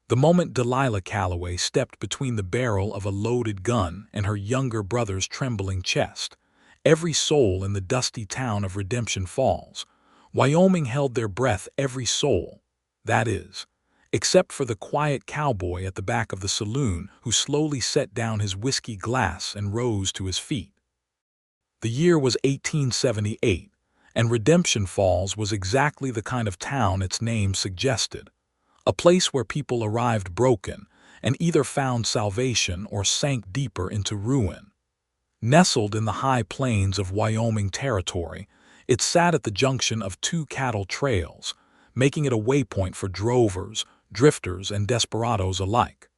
The moment Delilah Calloway stepped between the barrel of a loaded gun and her younger brother's trembling chest, every soul in the dusty town of Redemption Falls, Wyoming held their breath. Every soul, that is, except for the quiet cowboy at the back of the saloon who slowly set down his whiskey glass and rose to his feet. The year was 1878, and Redemption Falls was exactly the kind of town its name suggested. A place where people arrived broken and either found salvation or sank deeper into ruin. Nestled in the high plains of Wyoming territory, it sat at the junction of two cattle trails, making it a waypoint for drovers, drifters, and desperados alike.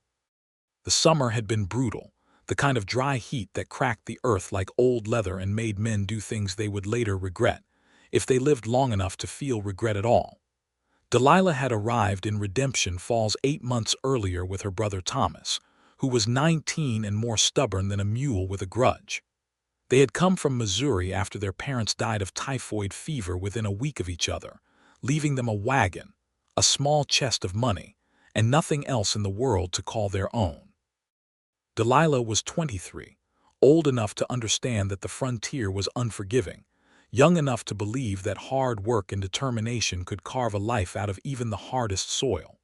The summer had been brutal, the kind of dry heat that cracked the earth like old leather and made men do things they would later regret, if they lived long enough to feel regret at all. Delilah had arrived in Redemption Falls 8 months earlier with her brother Thomas, who was 19 and more stubborn than a mule with a grudge. They had come from Missouri after their parents died of typhoid fever within a week of each other, leaving them a wagon, a small chest of money, and nothing else in the world to call their own. Delilah was 23, old enough to understand that the frontier was unforgiving, young enough to believe that hard work and determination could carve a life out of even the hardest soil.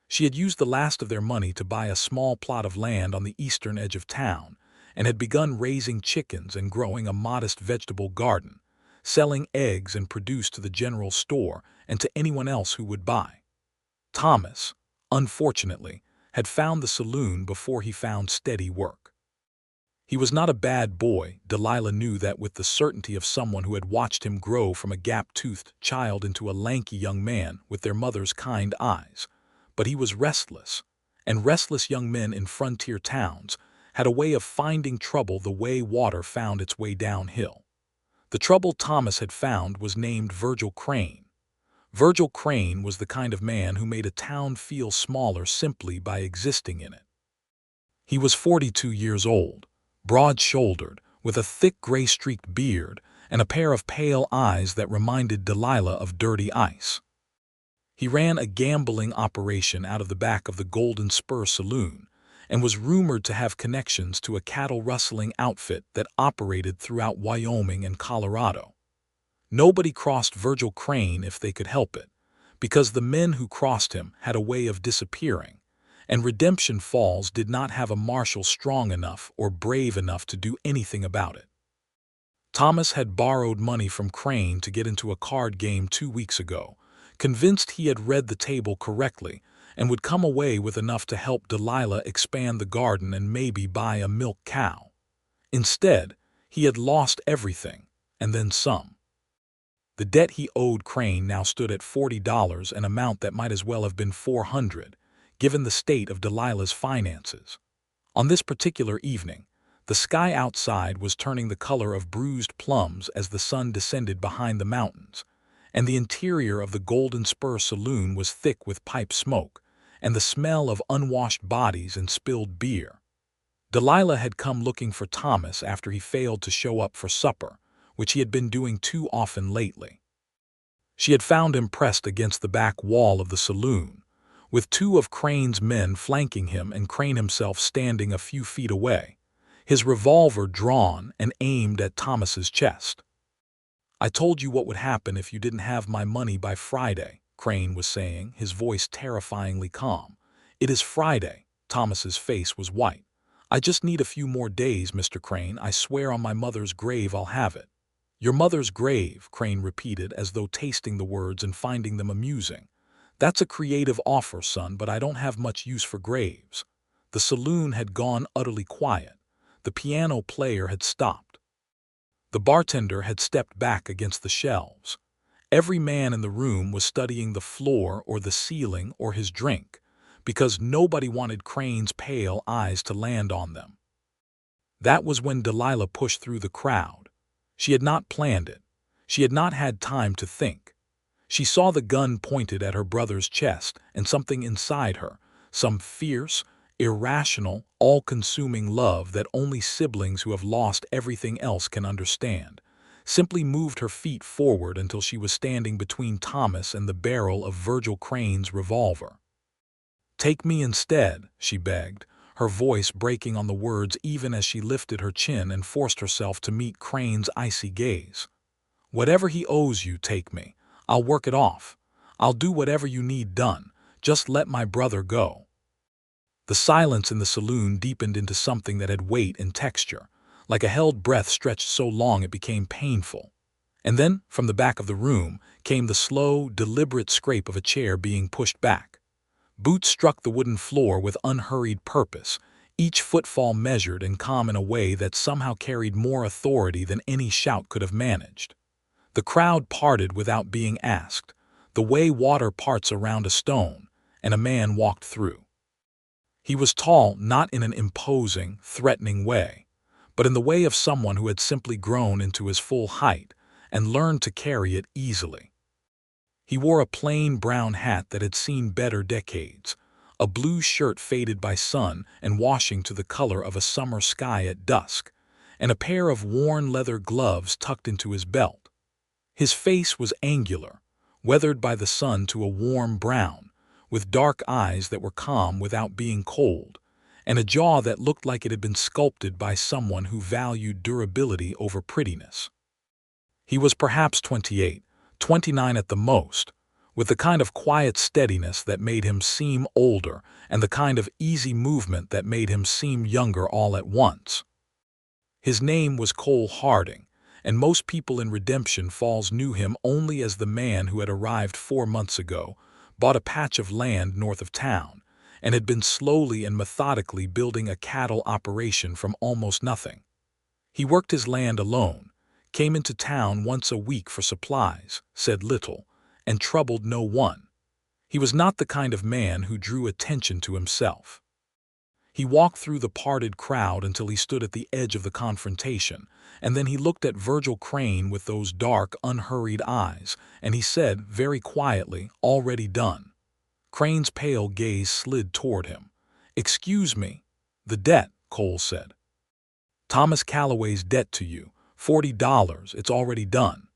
She had used the last of their money to buy a small plot of land on the eastern edge of town and had begun raising chickens and growing a modest vegetable garden, selling eggs and produce to the general store and to anyone else who would buy. Thomas, unfortunately, had found the saloon before he found steady work. He was not a bad boy. Delilah knew that with the certainty of someone who had watched him grow from a gap-toothed child into a lanky young man with their mother's kind eyes. But he was restless, and restless young men in frontier towns had a way of finding trouble the way water found its way downhill. The trouble Thomas had found was named Virgil Crane. Virgil Crane was the kind of man who made a town feel smaller simply by existing in it. He was 42 years old, broad-shouldered, with a thick gray-streaked beard and a pair of pale eyes that reminded Delilah of dirty ice. He ran a gambling operation out of the back of the Golden Spur Saloon and was rumored to have connections to a cattle-rustling outfit that operated throughout Wyoming and Colorado. Nobody crossed Virgil Crane if they could help it, because the men who crossed him had a way of disappearing, and Redemption Falls did not have a marshal strong enough or brave enough to do anything about it. Thomas had borrowed money from Crane to get into a card game 2 weeks ago, convinced he had read the table correctly and would come away with enough to help Delilah expand the garden and maybe buy a milk cow. Instead, he had lost everything, and then some. The debt he owed Crane now stood at $40, an amount that might as well have been $400, given the state of Delilah's finances. On this particular evening, the sky outside was turning the color of bruised plums as the sun descended behind the mountains, and the interior of the Golden Spur Saloon was thick with pipe smoke and the smell of unwashed bodies and spilled beer. Delilah had come looking for Thomas after he failed to show up for supper, which he had been doing too often lately. She had found him pressed against the back wall of the saloon, with 2 of Crane's men flanking him and Crane himself standing a few feet away, his revolver drawn and aimed at Thomas's chest. "I told you what would happen if you didn't have my money by Friday," Crane was saying, his voice terrifyingly calm. "It is Friday." Thomas's face was white. "I just need a few more days, Mr. Crane. I swear on my mother's grave I'll have it." "Your mother's grave," Crane repeated as though tasting the words and finding them amusing. "That's a creative offer, son, but I don't have much use for graves." The saloon had gone utterly quiet. The piano player had stopped. The bartender had stepped back against the shelves. Every man in the room was studying the floor or the ceiling or his drink, because nobody wanted Crane's pale eyes to land on them. That was when Delilah pushed through the crowd. She had not planned it. She had not had time to think. She saw the gun pointed at her brother's chest, and something inside her, some fierce, irrational, all-consuming love that only siblings who have lost everything else can understand, simply moved her feet forward until she was standing between Thomas and the barrel of Virgil Crane's revolver. "Take me instead," she begged, her voice breaking on the words even as she lifted her chin and forced herself to meet Crane's icy gaze. "Whatever he owes you, take me. I'll work it off. I'll do whatever you need done. Just let my brother go." The silence in the saloon deepened into something that had weight and texture, like a held breath stretched so long it became painful. And then, from the back of the room, came the slow, deliberate scrape of a chair being pushed back. Boots struck the wooden floor with unhurried purpose, each footfall measured and calm in a way that somehow carried more authority than any shout could have managed. The crowd parted without being asked, the way water parts around a stone, and a man walked through. He was tall, not in an imposing, threatening way, but in the way of someone who had simply grown into his full height and learned to carry it easily. He wore a plain brown hat that had seen better decades, a blue shirt faded by sun and washing to the color of a summer sky at dusk, and a pair of worn leather gloves tucked into his belt. His face was angular, weathered by the sun to a warm brown, with dark eyes that were calm without being cold, and a jaw that looked like it had been sculpted by someone who valued durability over prettiness. He was perhaps 28, 29 at the most, with the kind of quiet steadiness that made him seem older and the kind of easy movement that made him seem younger all at once. His name was Cole Harding, and most people in Redemption Falls knew him only as the man who had arrived 4 months ago, bought a patch of land north of town, and had been slowly and methodically building a cattle operation from almost nothing. He worked his land alone, came into town once a week for supplies, said little, and troubled no one. He was not the kind of man who drew attention to himself. He walked through the parted crowd until he stood at the edge of the confrontation, and then he looked at Virgil Crane with those dark, unhurried eyes, and he said, very quietly, "Already done." Crane's pale gaze slid toward him. "Excuse me." "The debt," Cole said. "Thomas Calloway's debt to you. $40, it's already done."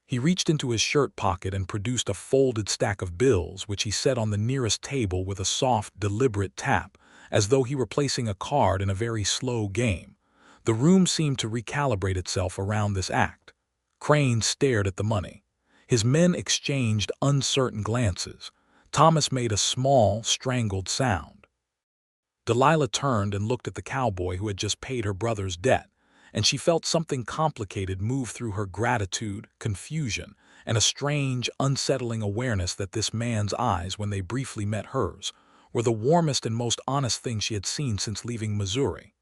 He reached into his shirt pocket and produced a folded stack of bills, which he set on the nearest table with a soft, deliberate tap, as though he were placing a card in a very slow game. The room seemed to recalibrate itself around this act. Crane stared at the money. His men exchanged uncertain glances. Thomas made a small, strangled sound. Delilah turned and looked at the cowboy who had just paid her brother's debt, and she felt something complicated move through her: gratitude, confusion, and a strange, unsettling awareness that this man's eyes, when they briefly met hers, were the warmest and most honest thing she had seen since leaving Missouri.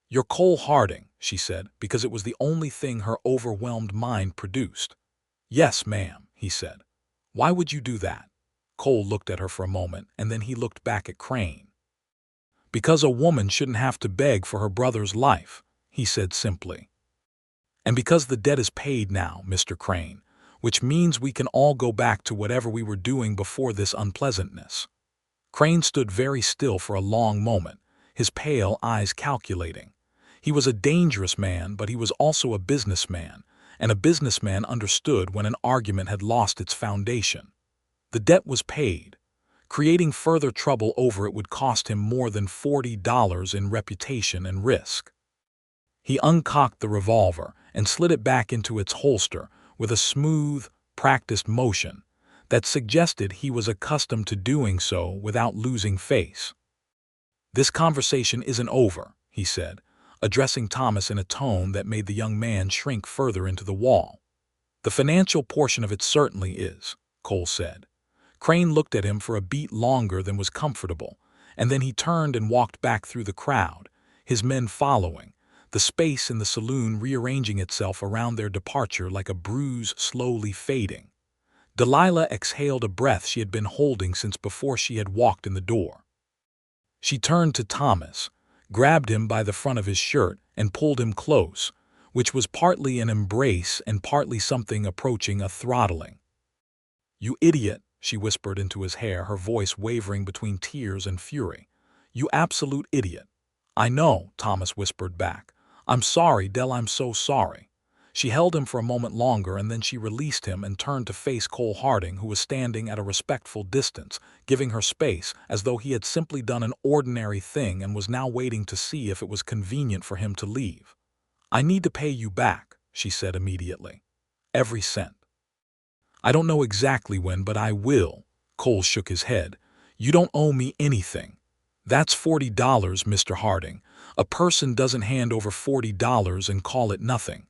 "You're Cole Harding," she said, because it was the only thing her overwhelmed mind produced. "Yes, ma'am," he said. "Why would you do that?" Cole looked at her for a moment, and then he looked back at Crane. "Because a woman shouldn't have to beg for her brother's life," he said simply. "And because the debt is paid now, Mr. Crane, which means we can all go back to whatever we were doing before this unpleasantness." Crane stood very still for a long moment, his pale eyes calculating. He was a dangerous man, but he was also a businessman, and a businessman understood when an argument had lost its foundation. The debt was paid. Creating further trouble over it would cost him more than $40 in reputation and risk. He uncocked the revolver and slid it back into its holster with a smooth, practiced motion that suggested he was accustomed to doing so without losing face. "This conversation isn't over," he said, addressing Thomas in a tone that made the young man shrink further into the wall. "The financial portion of it certainly is," Cole said. Crane looked at him for a beat longer than was comfortable, and then he turned and walked back through the crowd, his men following, the space in the saloon rearranging itself around their departure like a bruise slowly fading. Delilah exhaled a breath she had been holding since before she had walked in the door. She turned to Thomas, grabbed him by the front of his shirt, and pulled him close, which was partly an embrace and partly something approaching a throttling. "You idiot," she whispered into his hair, her voice wavering between tears and fury. "You absolute idiot." "I know," Thomas whispered back. "I'm sorry, Del, I'm so sorry." She held him for a moment longer and then she released him and turned to face Cole Harding, who was standing at a respectful distance, giving her space as though he had simply done an ordinary thing and was now waiting to see if it was convenient for him to leave. "I need to pay you back," she said immediately. "Every cent. I don't know exactly when, but I will." Cole shook his head. "You don't owe me anything. That's $40, Mr. Harding. A person doesn't hand over $40 and call it nothing."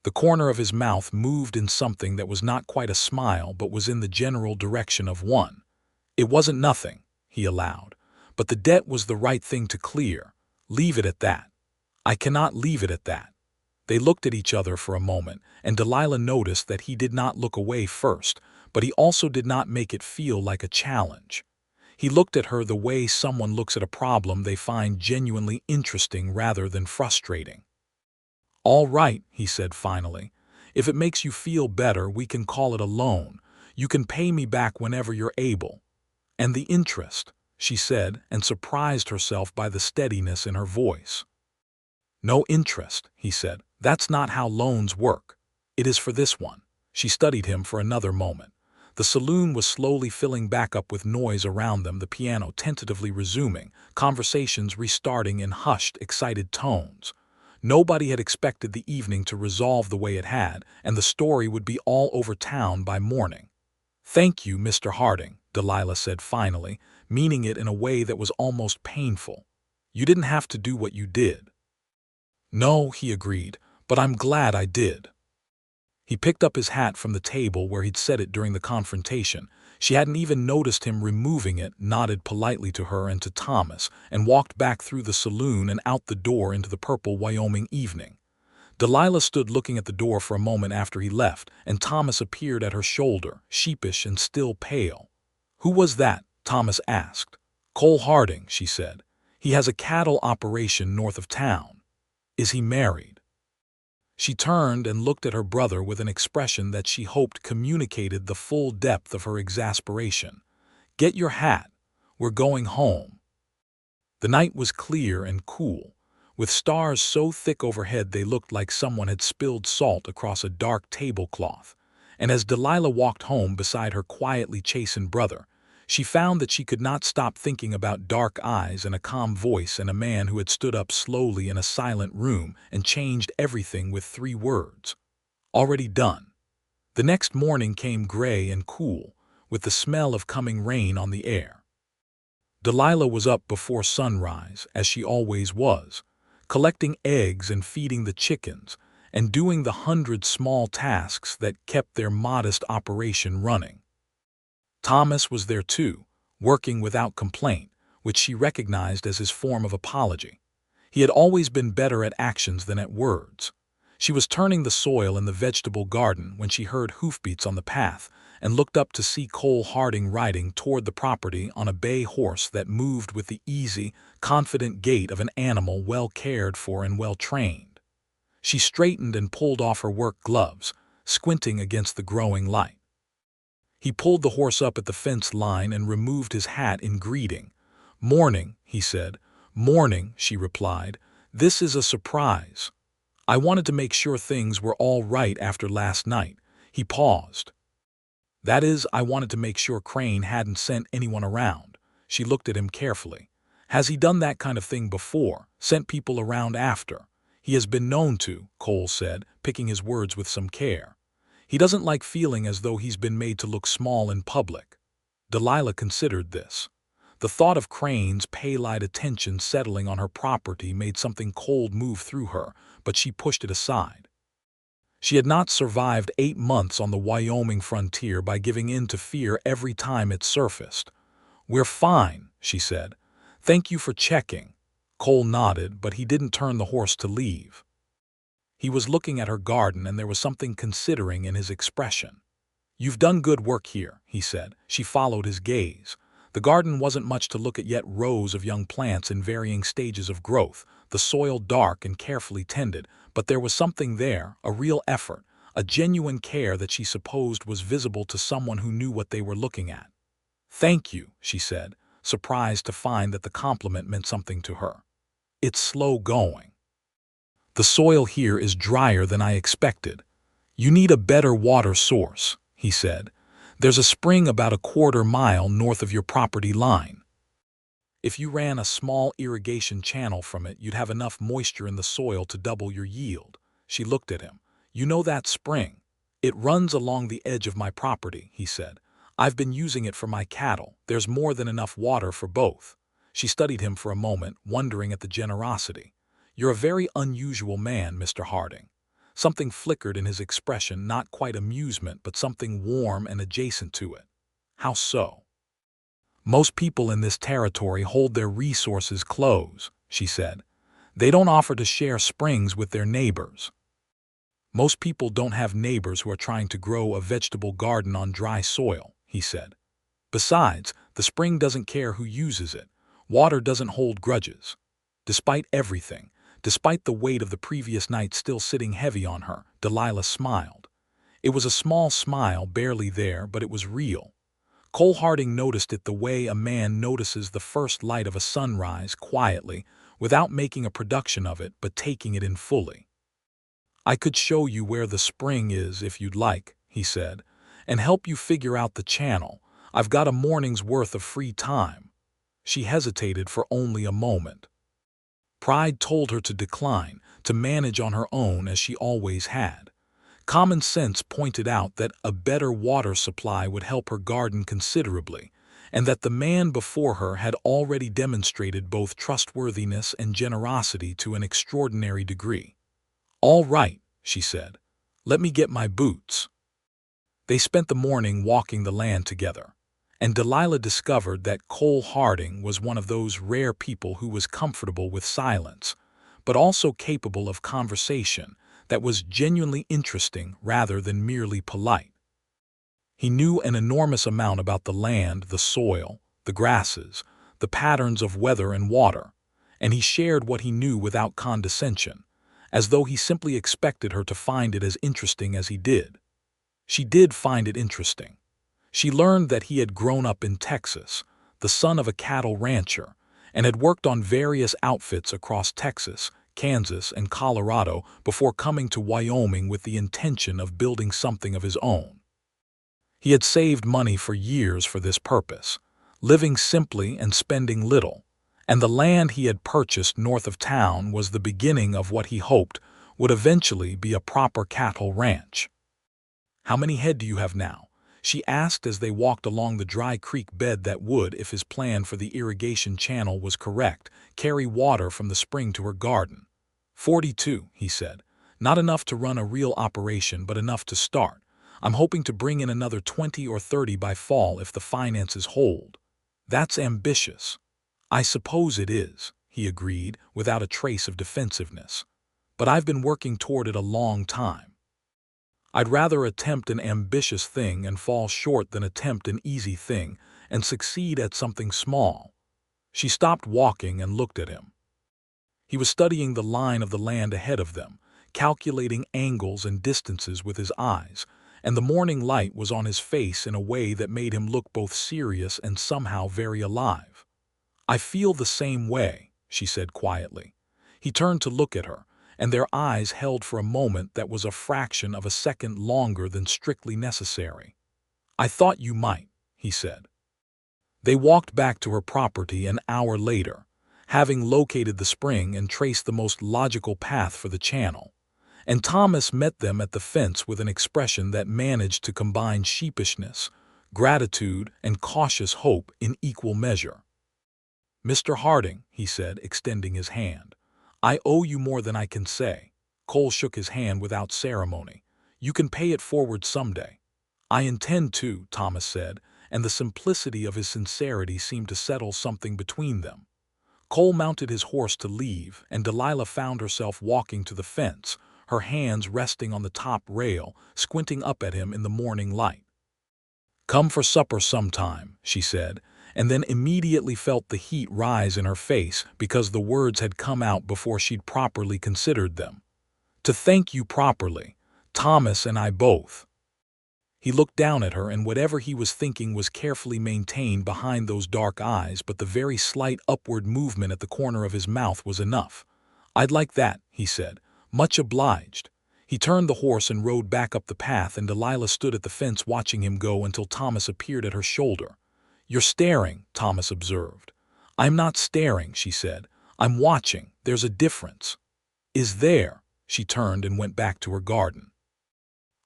The corner of his mouth moved in something that was not quite a smile but was in the general direction of one. "It wasn't nothing," he allowed, "but the debt was the right thing to clear. Leave it at that." "I cannot leave it at that." They looked at each other for a moment, and Delilah noticed that he did not look away first, but he also did not make it feel like a challenge. He looked at her the way someone looks at a problem they find genuinely interesting rather than frustrating. "All right," he said finally. "If it makes you feel better, we can call it a loan. You can pay me back whenever you're able." "And the interest," she said, and surprised herself by the steadiness in her voice. "No interest," he said. "That's not how loans work. It is for this one." She studied him for another moment. The saloon was slowly filling back up with noise around them, the piano tentatively resuming, conversations restarting in hushed, excited tones. Nobody had expected the evening to resolve the way it had, and the story would be all over town by morning. "Thank you, Mr. Harding," Delilah said finally, meaning it in a way that was almost painful. "You didn't have to do what you did." "No," he agreed, "but I'm glad I did." He picked up his hat from the table where he'd set it during the confrontation. She hadn't even noticed him removing it, nodded politely to her and to Thomas, and walked back through the saloon and out the door into the purple Wyoming evening. Delilah stood looking at the door for a moment after he left, and Thomas appeared at her shoulder, sheepish and still pale. "Who was that?" Thomas asked. "Cole Harding," she said. "He has a cattle operation north of town." "Is he married?" She turned and looked at her brother with an expression that she hoped communicated the full depth of her exasperation. "Get your hat. We're going home." The night was clear and cool, with stars so thick overhead they looked like someone had spilled salt across a dark tablecloth. And as Delilah walked home beside her quietly chastened brother, she found that she could not stop thinking about dark eyes and a calm voice and a man who had stood up slowly in a silent room and changed everything with 3 words. Already done. The next morning came gray and cool, with the smell of coming rain on the air. Delilah was up before sunrise, as she always was, collecting eggs and feeding the chickens, and doing the 100 small tasks that kept their modest operation running. Thomas was there too, working without complaint, which she recognized as his form of apology. He had always been better at actions than at words. She was turning the soil in the vegetable garden when she heard hoofbeats on the path and looked up to see Cole Harding riding toward the property on a bay horse that moved with the easy, confident gait of an animal well cared for and well trained. She straightened and pulled off her work gloves, squinting against the growing light. He pulled the horse up at the fence line and removed his hat in greeting. "Morning," he said. "Morning," she replied. "This is a surprise. I wanted to make sure things were all right after last night." He paused. "That is, I wanted to make sure Crane hadn't sent anyone around." She looked at him carefully. "Has he done that kind of thing before, sent people around after?" "He has been known to," Cole said, picking his words with some care. "He doesn't like feeling as though he's been made to look small in public." Delilah considered this. The thought of Crane's pale-eyed attention settling on her property made something cold move through her, but she pushed it aside. She had not survived 8 months on the Wyoming frontier by giving in to fear every time it surfaced. "We're fine," she said. "Thank you for checking." Cole nodded, but he didn't turn the horse to leave. He was looking at her garden and there was something considering in his expression. "You've done good work here," he said. She followed his gaze. The garden wasn't much to look at, yet rows of young plants in varying stages of growth, the soil dark and carefully tended, but there was something there, a real effort, a genuine care that she supposed was visible to someone who knew what they were looking at. "Thank you," she said, surprised to find that the compliment meant something to her. "It's slow going." The soil here is drier than I expected. You need a better water source, he said. There's a spring about a quarter-mile north of your property line. If you ran a small irrigation channel from it, you'd have enough moisture in the soil to double your yield. She looked at him. You know that spring? It runs along the edge of my property, he said. I've been using it for my cattle. There's more than enough water for both. She studied him for a moment, wondering at the generosity. You're a very unusual man, Mr. Harding. Something flickered in his expression, not quite amusement, but something warm and adjacent to it. How so? Most people in this territory hold their resources close, she said. They don't offer to share springs with their neighbors. Most people don't have neighbors who are trying to grow a vegetable garden on dry soil, he said. Besides, the spring doesn't care who uses it. Water doesn't hold grudges. Despite everything, despite the weight of the previous night still sitting heavy on her, Delilah smiled. It was a small smile, barely there, but it was real. Cole Harding noticed it the way a man notices the first light of a sunrise, quietly, without making a production of it, but taking it in fully. I could show you where the spring is if you'd like, he said, and help you figure out the channel. I've got a morning's worth of free time. She hesitated for only a moment. Pride told her to decline, to manage on her own as she always had. Common sense pointed out that a better water supply would help her garden considerably, and that the man before her had already demonstrated both trustworthiness and generosity to an extraordinary degree. All right, she said. Let me get my boots. They spent the morning walking the land together, and Delilah discovered that Cole Harding was one of those rare people who was comfortable with silence, but also capable of conversation that was genuinely interesting rather than merely polite. He knew an enormous amount about the land, the soil, the grasses, the patterns of weather and water, and he shared what he knew without condescension, as though he simply expected her to find it as interesting as he did. She did find it interesting. She learned that he had grown up in Texas, the son of a cattle rancher, and had worked on various outfits across Texas, Kansas, and Colorado before coming to Wyoming with the intention of building something of his own. He had saved money for years for this purpose, living simply and spending little, and the land he had purchased north of town was the beginning of what he hoped would eventually be a proper cattle ranch. How many head do you have now? She asked as they walked along the dry creek bed that would, if his plan for the irrigation channel was correct, carry water from the spring to her garden. 42, he said. Not enough to run a real operation, but enough to start. I'm hoping to bring in another 20 or 30 by fall if the finances hold. That's ambitious. I suppose it is, he agreed, without a trace of defensiveness. But I've been working toward it a long time. I'd rather attempt an ambitious thing and fall short than attempt an easy thing and succeed at something small. She stopped walking and looked at him. He was studying the line of the land ahead of them, calculating angles and distances with his eyes, and the morning light was on his face in a way that made him look both serious and somehow very alive. I feel the same way, she said quietly. He turned to look at her, and their eyes held for a moment that was a fraction of a second longer than strictly necessary. I thought you might, he said. They walked back to her property an hour later, having located the spring and traced the most logical path for the channel, and Thomas met them at the fence with an expression that managed to combine sheepishness, gratitude, and cautious hope in equal measure. Mr. Harding, he said, extending his hand, I owe you more than I can say. Cole shook his hand without ceremony. You can pay it forward someday. I intend to, Thomas said, and the simplicity of his sincerity seemed to settle something between them. Cole mounted his horse to leave, and Delilah found herself walking to the fence, her hands resting on the top rail, squinting up at him in the morning light. Come for supper sometime, she said, and then immediately felt the heat rise in her face because the words had come out before she'd properly considered them. To thank you properly, Thomas and I both. He looked down at her, and whatever he was thinking was carefully maintained behind those dark eyes, but the very slight upward movement at the corner of his mouth was enough. I'd like that, he said, "Much obliged." He turned the horse and rode back up the path, and Delilah stood at the fence watching him go until Thomas appeared at her shoulder. "You're staring," Thomas observed. "I'm not staring," she said. "I'm watching. There's a difference." "Is there?" She turned and went back to her garden.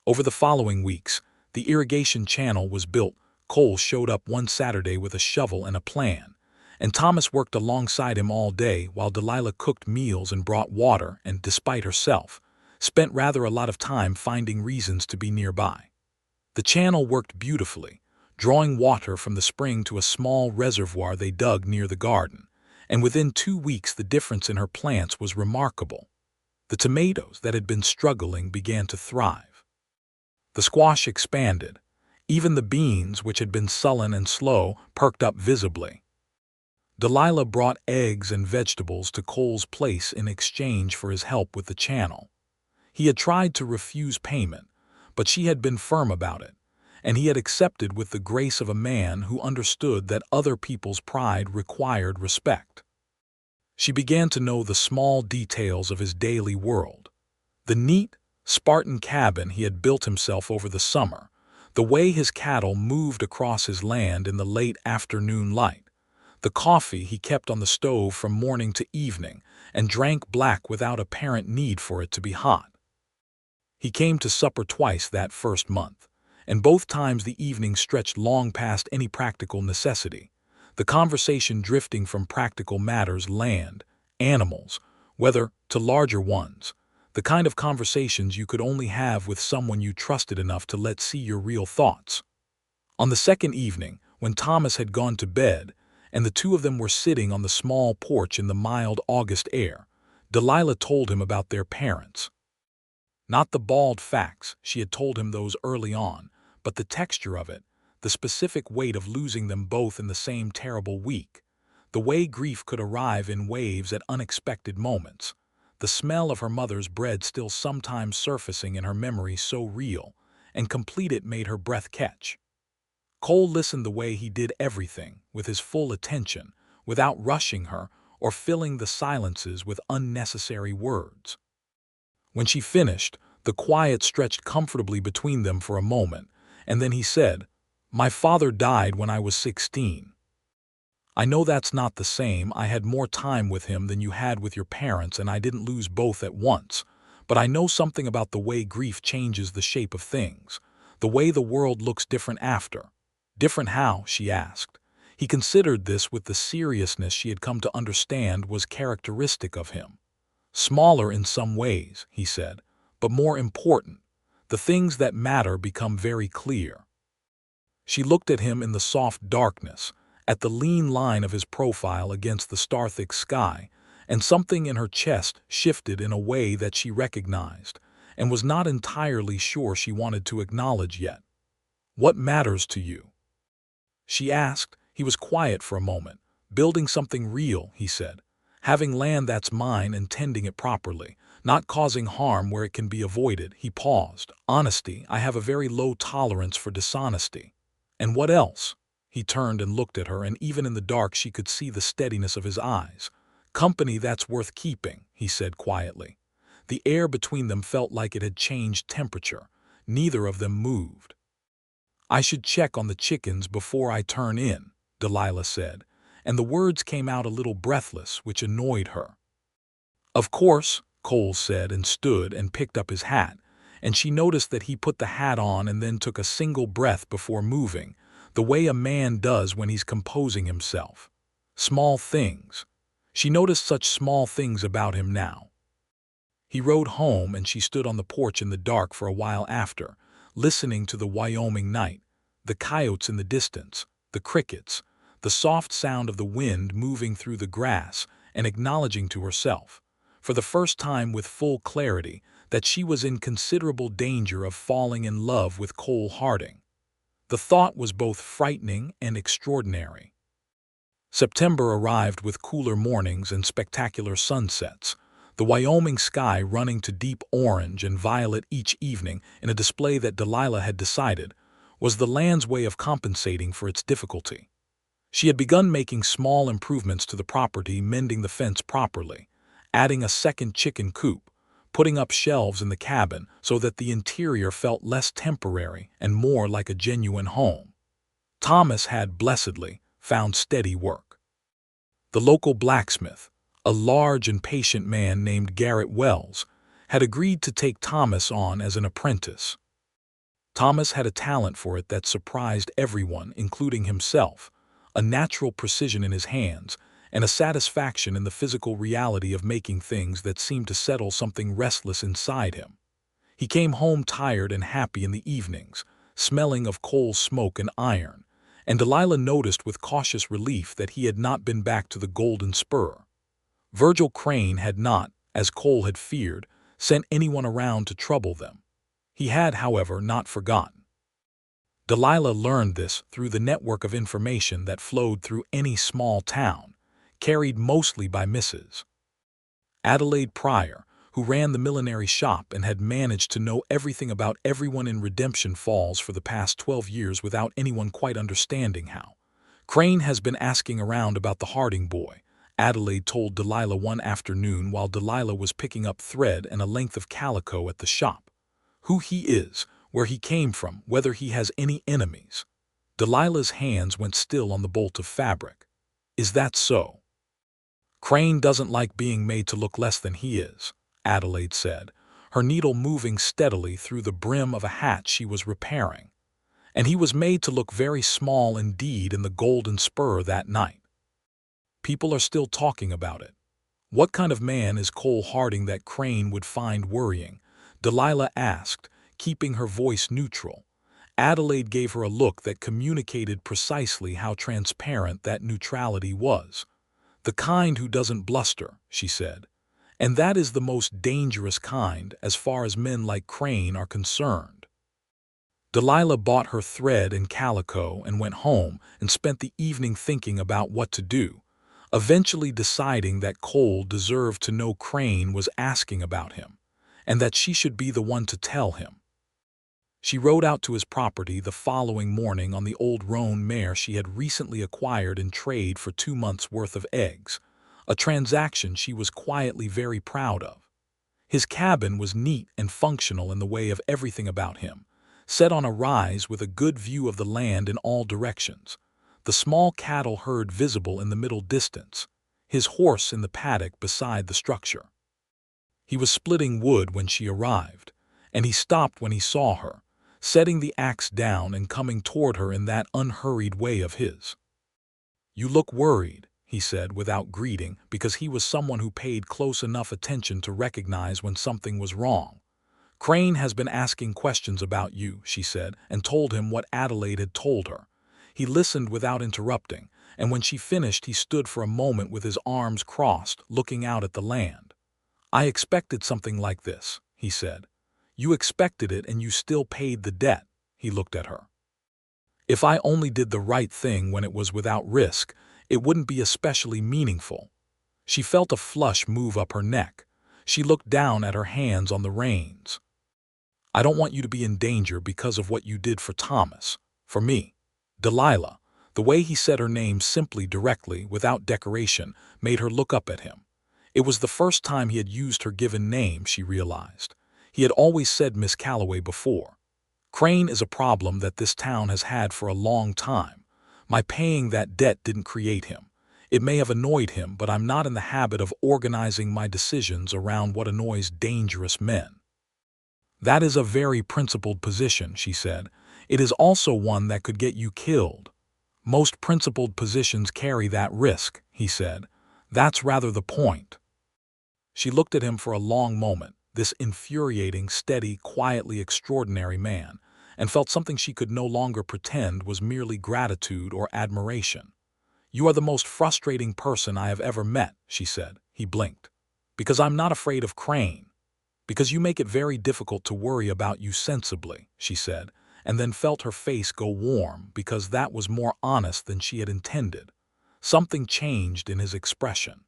Over the following weeks, the irrigation channel was built. Cole showed up one Saturday with a shovel and a plan, and Thomas worked alongside him all day while Delilah cooked meals and brought water and, despite herself, spent rather a lot of time finding reasons to be nearby. The channel worked beautifully, drawing water from the spring to a small reservoir they dug near the garden, and within 2 weeks the difference in her plants was remarkable. The tomatoes that had been struggling began to thrive. The squash expanded. Even the beans, which had been sullen and slow, perked up visibly. Delilah brought eggs and vegetables to Cole's place in exchange for his help with the channel. He had tried to refuse payment, but she had been firm about it, and he had accepted with the grace of a man who understood that other people's pride required respect. She began to know the small details of his daily world. The neat, Spartan cabin he had built himself over the summer, the way his cattle moved across his land in the late afternoon light, the coffee he kept on the stove from morning to evening and drank black without apparent need for it to be hot. He came to supper twice that first month, and both times the evening stretched long past any practical necessity, the conversation drifting from practical matters, land, animals, weather, to larger ones, the kind of conversations you could only have with someone you trusted enough to let see your real thoughts. On the second evening, when Thomas had gone to bed, and the two of them were sitting on the small porch in the mild August air, Delilah told him about their parents. Not the bald facts, she had told him those early on, but the texture of it, the specific weight of losing them both in the same terrible week, the way grief could arrive in waves at unexpected moments, the smell of her mother's bread still sometimes surfacing in her memory so real and complete it made her breath catch. Cole listened the way he did everything, with his full attention, without rushing her or filling the silences with unnecessary words. When she finished, the quiet stretched comfortably between them for a moment, and then he said, "My father died when I was 16. I know that's not the same. I had more time with him than you had with your parents, and I didn't lose both at once. But I know something about the way grief changes the shape of things, the way the world looks different after." "Different how?" she asked. He considered this with the seriousness she had come to understand was characteristic of him. "Smaller in some ways," he said, "but more important. The things that matter become very clear." She looked at him in the soft darkness, at the lean line of his profile against the star-thick sky, and something in her chest shifted in a way that she recognized, and was not entirely sure she wanted to acknowledge yet. "What matters to you?" she asked. He was quiet for a moment. "Building something real," he said. "Having land that's mine and tending it properly, not causing harm where it can be avoided." He paused. "Honesty. I have a very low tolerance for dishonesty." "And what else?" He turned and looked at her, and even in the dark she could see the steadiness of his eyes. "Company that's worth keeping," he said quietly. The air between them felt like it had changed temperature. Neither of them moved. "I should check on the chickens before I turn in," Delilah said, and the words came out a little breathless, which annoyed her. "Of course," Cole said, and stood and picked up his hat, and she noticed that he put the hat on and then took a single breath before moving, the way a man does when he's composing himself. Small things. She noticed such small things about him now. He rode home, and she stood on the porch in the dark for a while after, listening to the Wyoming night, the coyotes in the distance, the crickets, the soft sound of the wind moving through the grass, and acknowledging to herself, for the first time with full clarity, that she was in considerable danger of falling in love with Cole Harding. The thought was both frightening and extraordinary. September arrived with cooler mornings and spectacular sunsets, the Wyoming sky running to deep orange and violet each evening in a display that Delilah had decided was the land's way of compensating for its difficulty. She had begun making small improvements to the property, mending the fence properly, adding a second chicken coop, putting up shelves in the cabin so that the interior felt less temporary and more like a genuine home. Thomas had, blessedly, found steady work. The local blacksmith, a large and patient man named Garrett Wells, had agreed to take Thomas on as an apprentice. Thomas had a talent for it that surprised everyone, including himself, a natural precision in his hands, and a satisfaction in the physical reality of making things that seemed to settle something restless inside him. He came home tired and happy in the evenings, smelling of coal smoke and iron, and Delilah noticed with cautious relief that he had not been back to the Golden Spur. Virgil Crane had not, as Cole had feared, sent anyone around to trouble them. He had, however, not forgotten. Delilah learned this through the network of information that flowed through any small town, carried mostly by Mrs. Adelaide Pryor, who ran the millinery shop and had managed to know everything about everyone in Redemption Falls for the past 12 years without anyone quite understanding how. Crane has been asking around about the Harding boy, Adelaide told Delilah one afternoon while Delilah was picking up thread and a length of calico at the shop. Who he is, where he came from, whether he has any enemies. Delilah's hands went still on the bolt of fabric. Is that so? Crane doesn't like being made to look less than he is, Adelaide said, her needle moving steadily through the brim of a hat she was repairing. And he was made to look very small indeed in the Golden Spur that night. People are still talking about it. What kind of man is Cole Harding that Crane would find worrying? Delilah asked, keeping her voice neutral. Adelaide gave her a look that communicated precisely how transparent that neutrality was. The kind who doesn't bluster, she said. And that is the most dangerous kind as far as men like Crane are concerned. Delilah bought her thread and calico and went home and spent the evening thinking about what to do, eventually deciding that Cole deserved to know Crane was asking about him, and that she should be the one to tell him. She rode out to his property the following morning on the old roan mare she had recently acquired in trade for 2 months' worth of eggs, a transaction she was quietly very proud of. His cabin was neat and functional in the way of everything about him, set on a rise with a good view of the land in all directions, the small cattle herd visible in the middle distance, his horse in the paddock beside the structure. He was splitting wood when she arrived, and he stopped when he saw her, setting the axe down and coming toward her in that unhurried way of his. "You look worried," he said without greeting, because he was someone who paid close enough attention to recognize when something was wrong. "Crane has been asking questions about you," she said, and told him what Adelaide had told her. He listened without interrupting, and when she finished he stood for a moment with his arms crossed, looking out at the land. "I expected something like this," he said. "You expected it and you still paid the debt," he looked at her. "If I only did the right thing when it was without risk, it wouldn't be especially meaningful." She felt a flush move up her neck. She looked down at her hands on the reins. "I don't want you to be in danger because of what you did for Thomas, for me." Delilah, the way he said her name simply, directly, without decoration, made her look up at him. It was the first time he had used her given name, she realized. He had always said Miss Calloway before. "Crane is a problem that this town has had for a long time. My paying that debt didn't create him. It may have annoyed him, but I'm not in the habit of organizing my decisions around what annoys dangerous men." "That is a very principled position," she said. "It is also one that could get you killed." "Most principled positions carry that risk," he said. "That's rather the point." She looked at him for a long moment, this infuriating, steady, quietly extraordinary man, and felt something she could no longer pretend was merely gratitude or admiration. "You are the most frustrating person I have ever met," she said. He blinked. "Because I'm not afraid of Crane. Because you make it very difficult to worry about you sensibly," she said, and then felt her face go warm because that was more honest than she had intended. Something changed in his expression.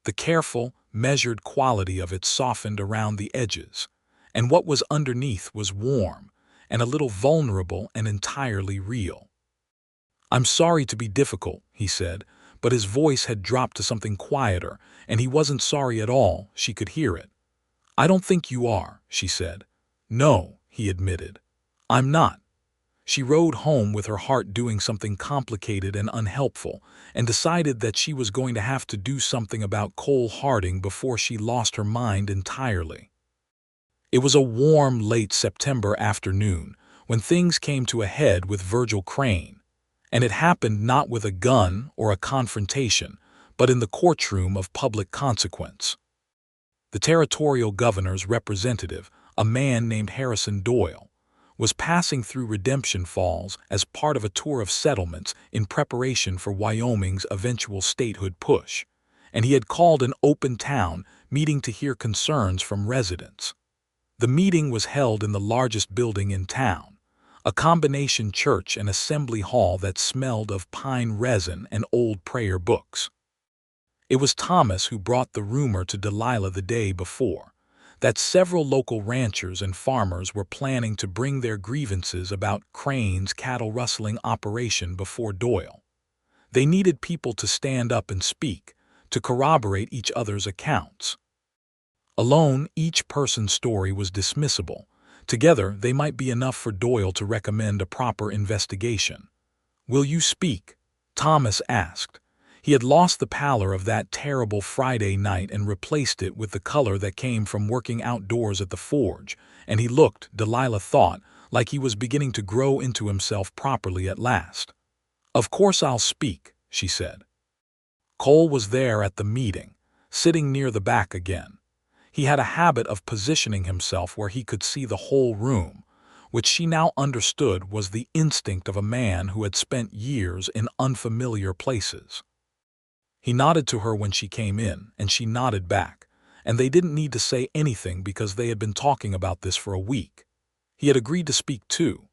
The careful, measured quality of it softened around the edges, and what was underneath was warm and a little vulnerable and entirely real. "I'm sorry to be difficult," he said, but his voice had dropped to something quieter, and he wasn't sorry at all, she could hear it. "I don't think you are," she said. "No," he admitted. "I'm not." She rode home with her heart doing something complicated and unhelpful, and decided that she was going to have to do something about Cole Harding before she lost her mind entirely. It was a warm, late September afternoon when things came to a head with Virgil Crane, and it happened not with a gun or a confrontation, but in the courtroom of public consequence. The territorial governor's representative, a man named Harrison Doyle, was passing through Redemption Falls as part of a tour of settlements in preparation for Wyoming's eventual statehood push, and he had called an open town meeting to hear concerns from residents. The meeting was held in the largest building in town, a combination church and assembly hall that smelled of pine resin and old prayer books. It was Thomas who brought the rumor to Delilah the day before, that several local ranchers and farmers were planning to bring their grievances about Crane's cattle rustling operation before Doyle. They needed people to stand up and speak, to corroborate each other's accounts. Alone, each person's story was dismissible. Together, they might be enough for Doyle to recommend a proper investigation. "Will you speak?" Thomas asked. He had lost the pallor of that terrible Friday night and replaced it with the color that came from working outdoors at the forge, and he looked, Delilah thought, like he was beginning to grow into himself properly at last. "Of course I'll speak," she said. Cole was there at the meeting, sitting near the back again. He had a habit of positioning himself where he could see the whole room, which she now understood was the instinct of a man who had spent years in unfamiliar places. He nodded to her when she came in, and she nodded back, and they didn't need to say anything because they had been talking about this for a week. He had agreed to speak too.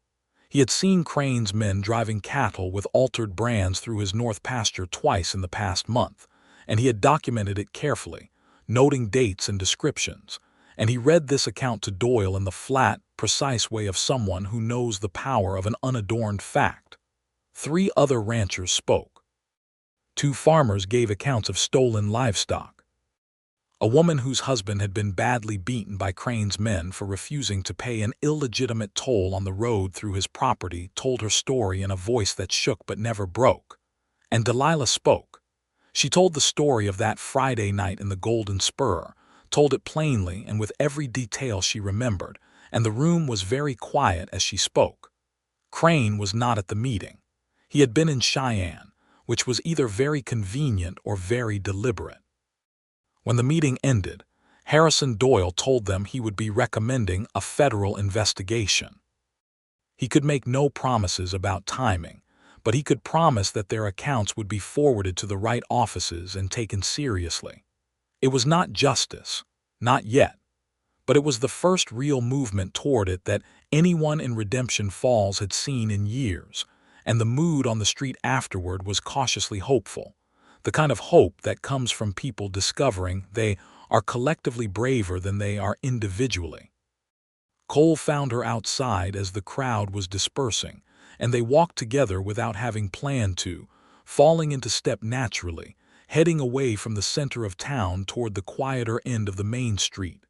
He had seen Crane's men driving cattle with altered brands through his north pasture twice in the past month, and he had documented it carefully, noting dates and descriptions, and he read this account to Doyle in the flat, precise way of someone who knows the power of an unadorned fact. 3 other ranchers spoke. 2 farmers gave accounts of stolen livestock. A woman whose husband had been badly beaten by Crane's men for refusing to pay an illegitimate toll on the road through his property told her story in a voice that shook but never broke. And Delilah spoke. She told the story of that Friday night in the Golden Spur, told it plainly and with every detail she remembered, and the room was very quiet as she spoke. Crane was not at the meeting. He had been in Cheyenne, which was either very convenient or very deliberate. When the meeting ended, Harrison Doyle told them he would be recommending a federal investigation. He could make no promises about timing, but he could promise that their accounts would be forwarded to the right offices and taken seriously. It was not justice, not yet, but it was the first real movement toward it that anyone in Redemption Falls had seen in years, and the mood on the street afterward was cautiously hopeful, the kind of hope that comes from people discovering they are collectively braver than they are individually. Cole found her outside as the crowd was dispersing, and they walked together without having planned to, falling into step naturally, heading away from the center of town toward the quieter end of the main street.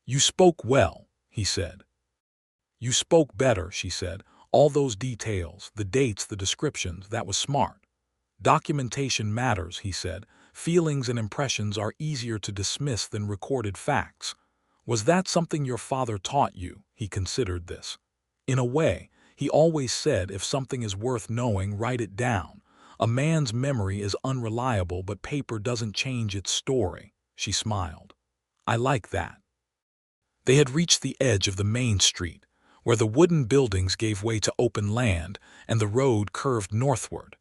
"You spoke well," he said. "You spoke better," she said. "All those details, the dates, the descriptions, that was smart." "Documentation matters," he said. "Feelings and impressions are easier to dismiss than recorded facts." "Was that something your father taught you?" He considered this. "In a way. He always said if something is worth knowing, write it down. A man's memory is unreliable, but paper doesn't change its story." She smiled. "I like that." They had reached the edge of the main street, where the wooden buildings gave way to open land and the road curved northward.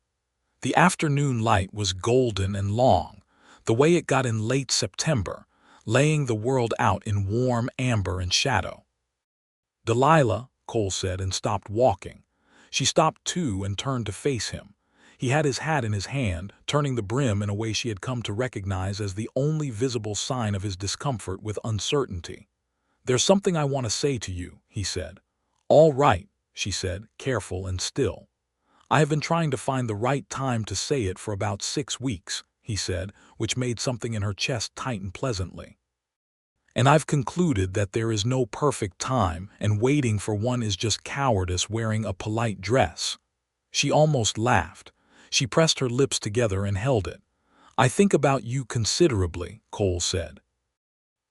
The afternoon light was golden and long, the way it got in late September, laying the world out in warm amber and shadow. "Delilah," Cole said, and stopped walking. She stopped too and turned to face him. He had his hat in his hand, turning the brim in a way she had come to recognize as the only visible sign of his discomfort with uncertainty. "There's something I want to say to you," he said. "All right," she said, careful and still. "I have been trying to find the right time to say it for about 6 weeks," he said, which made something in her chest tighten pleasantly. And I've concluded that there is no perfect time, and waiting for one is just cowardice wearing a polite dress." She almost laughed. She pressed her lips together and held it. "I think about you considerably," Cole said.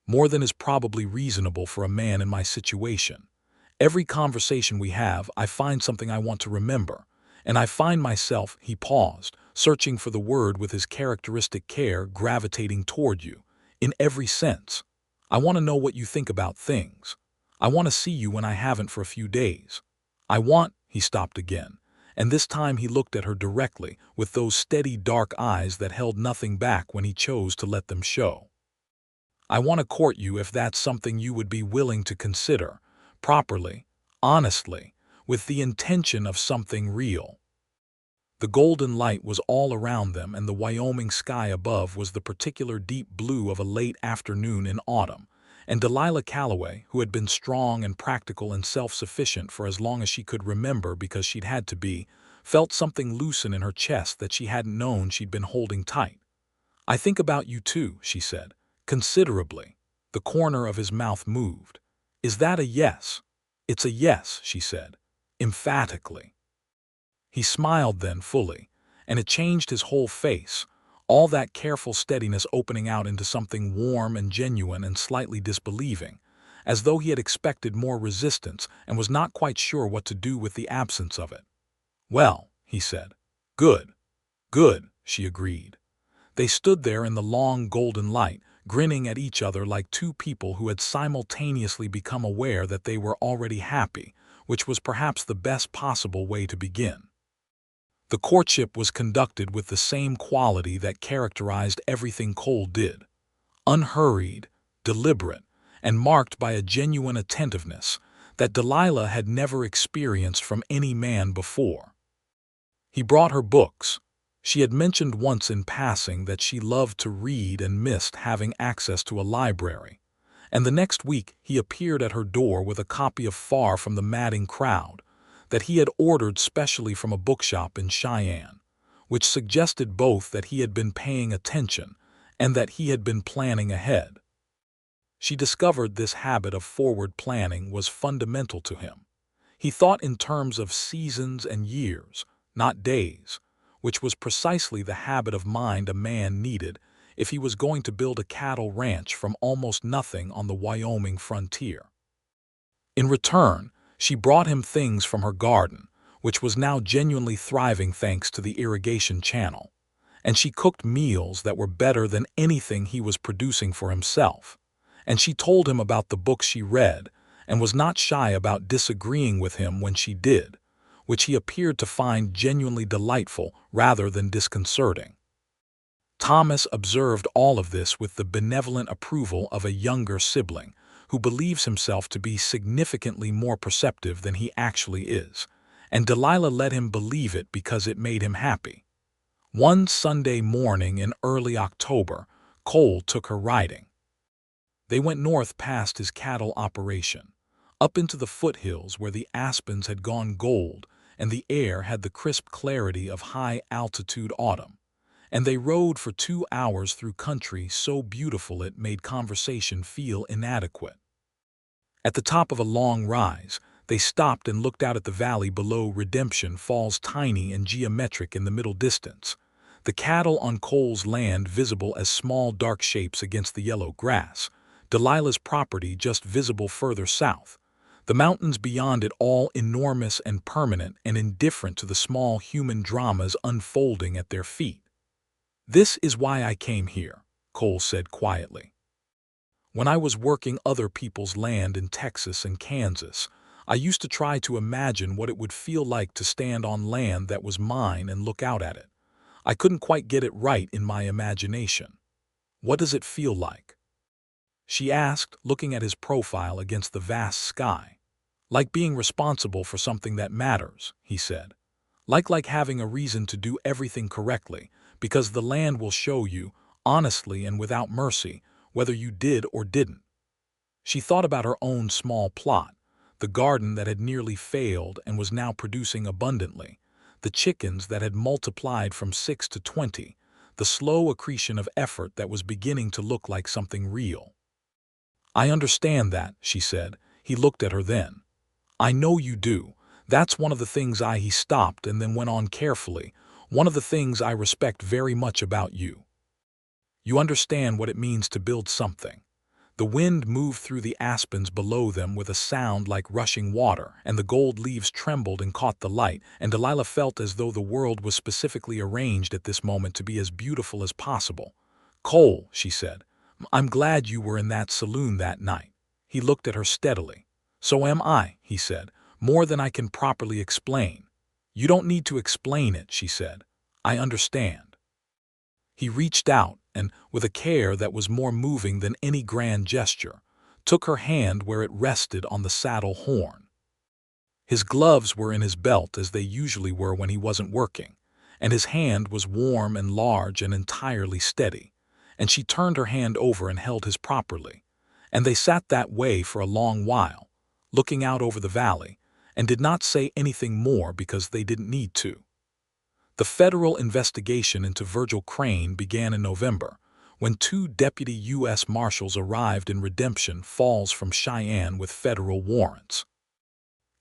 "More than is probably reasonable for a man in my situation. Every conversation we have, I find something I want to remember. And I find myself," he paused, searching for the word with his characteristic care, "gravitating toward you. In every sense. I want to know what you think about things. I want to see you when I haven't for a few days. I want—" He stopped again, and this time he looked at her directly, with those steady dark eyes that held nothing back when he chose to let them show. "I want to court you if that's something you would be willing to consider, properly, honestly, with the intention of something real." The golden light was all around them, and the Wyoming sky above was the particular deep blue of a late afternoon in autumn, and Delilah Calloway, who had been strong and practical and self-sufficient for as long as she could remember because she'd had to be, felt something loosen in her chest that she hadn't known she'd been holding tight. "I think about you too," she said, "considerably." The corner of his mouth moved. "Is that a yes?" "It's a yes," she said, emphatically. He smiled then fully, and it changed his whole face, all that careful steadiness opening out into something warm and genuine and slightly disbelieving, as though he had expected more resistance and was not quite sure what to do with the absence of it. "Well," he said. "Good. Good," she agreed. They stood there in the long golden light, grinning at each other like two people who had simultaneously become aware that they were already happy, which was perhaps the best possible way to begin. The courtship was conducted with the same quality that characterized everything Cole did: unhurried, deliberate, and marked by a genuine attentiveness that Delilah had never experienced from any man before. He brought her books. She had mentioned once in passing that she loved to read and missed having access to a library, and the next week he appeared at her door with a copy of Far from the Madding Crowd, that he had ordered specially from a bookshop in Cheyenne, which suggested both that he had been paying attention and that he had been planning ahead. She discovered this habit of forward planning was fundamental to him. He thought in terms of seasons and years, not days, which was precisely the habit of mind a man needed if he was going to build a cattle ranch from almost nothing on the Wyoming frontier. In return, she brought him things from her garden, which was now genuinely thriving thanks to the irrigation channel, and she cooked meals that were better than anything he was producing for himself, and she told him about the books she read and was not shy about disagreeing with him when she did, which he appeared to find genuinely delightful rather than disconcerting. Thomas observed all of this with the benevolent approval of a younger sibling who believes himself to be significantly more perceptive than he actually is, and Delilah let him believe it because it made him happy. One Sunday morning in early October, Cole took her riding. They went north past his cattle operation, up into the foothills where the aspens had gone gold and the air had the crisp clarity of high-altitude autumn, and they rode for 2 hours through country so beautiful it made conversation feel inadequate. At the top of a long rise, they stopped and looked out at the valley below Redemption Falls, tiny and geometric in the middle distance, the cattle on Cole's land visible as small dark shapes against the yellow grass, Delilah's property just visible further south, the mountains beyond it all enormous and permanent and indifferent to the small human dramas unfolding at their feet. "This is why I came here," Cole said quietly. "When I was working other people's land in Texas and Kansas, I used to try to imagine what it would feel like to stand on land that was mine and look out at it. I couldn't quite get it right in my imagination. What does it feel like?" She asked, looking at his profile against the vast sky. "Like being responsible for something that matters," he said. Like having a reason to do everything correctly, because the land will show you, honestly and without mercy, whether you did or didn't." She thought about her own small plot, the garden that had nearly failed and was now producing abundantly, the chickens that had multiplied from 6 to 20, the slow accretion of effort that was beginning to look like something real. "I understand that," she said. He looked at her then. "I know you do. That's one of the things He stopped and then went on carefully. One of the things I respect very much about you. You understand what it means to build something." The wind moved through the aspens below them with a sound like rushing water, and the gold leaves trembled and caught the light, and Delilah felt as though the world was specifically arranged at this moment to be as beautiful as possible. "Cole," she said, "I'm glad you were in that saloon that night." He looked at her steadily. "So am I," he said, "more than I can properly explain." "You don't need to explain it," she said. "I understand." He reached out and, with a care that was more moving than any grand gesture, took her hand where it rested on the saddle horn. His gloves were in his belt as they usually were when he wasn't working, and his hand was warm and large and entirely steady, and she turned her hand over and held his properly, and they sat that way for a long while, looking out over the valley, and did not say anything more because they didn't need to. The federal investigation into Virgil Crane began in November, when 2 deputy U.S. Marshals arrived in Redemption Falls from Cheyenne with federal warrants.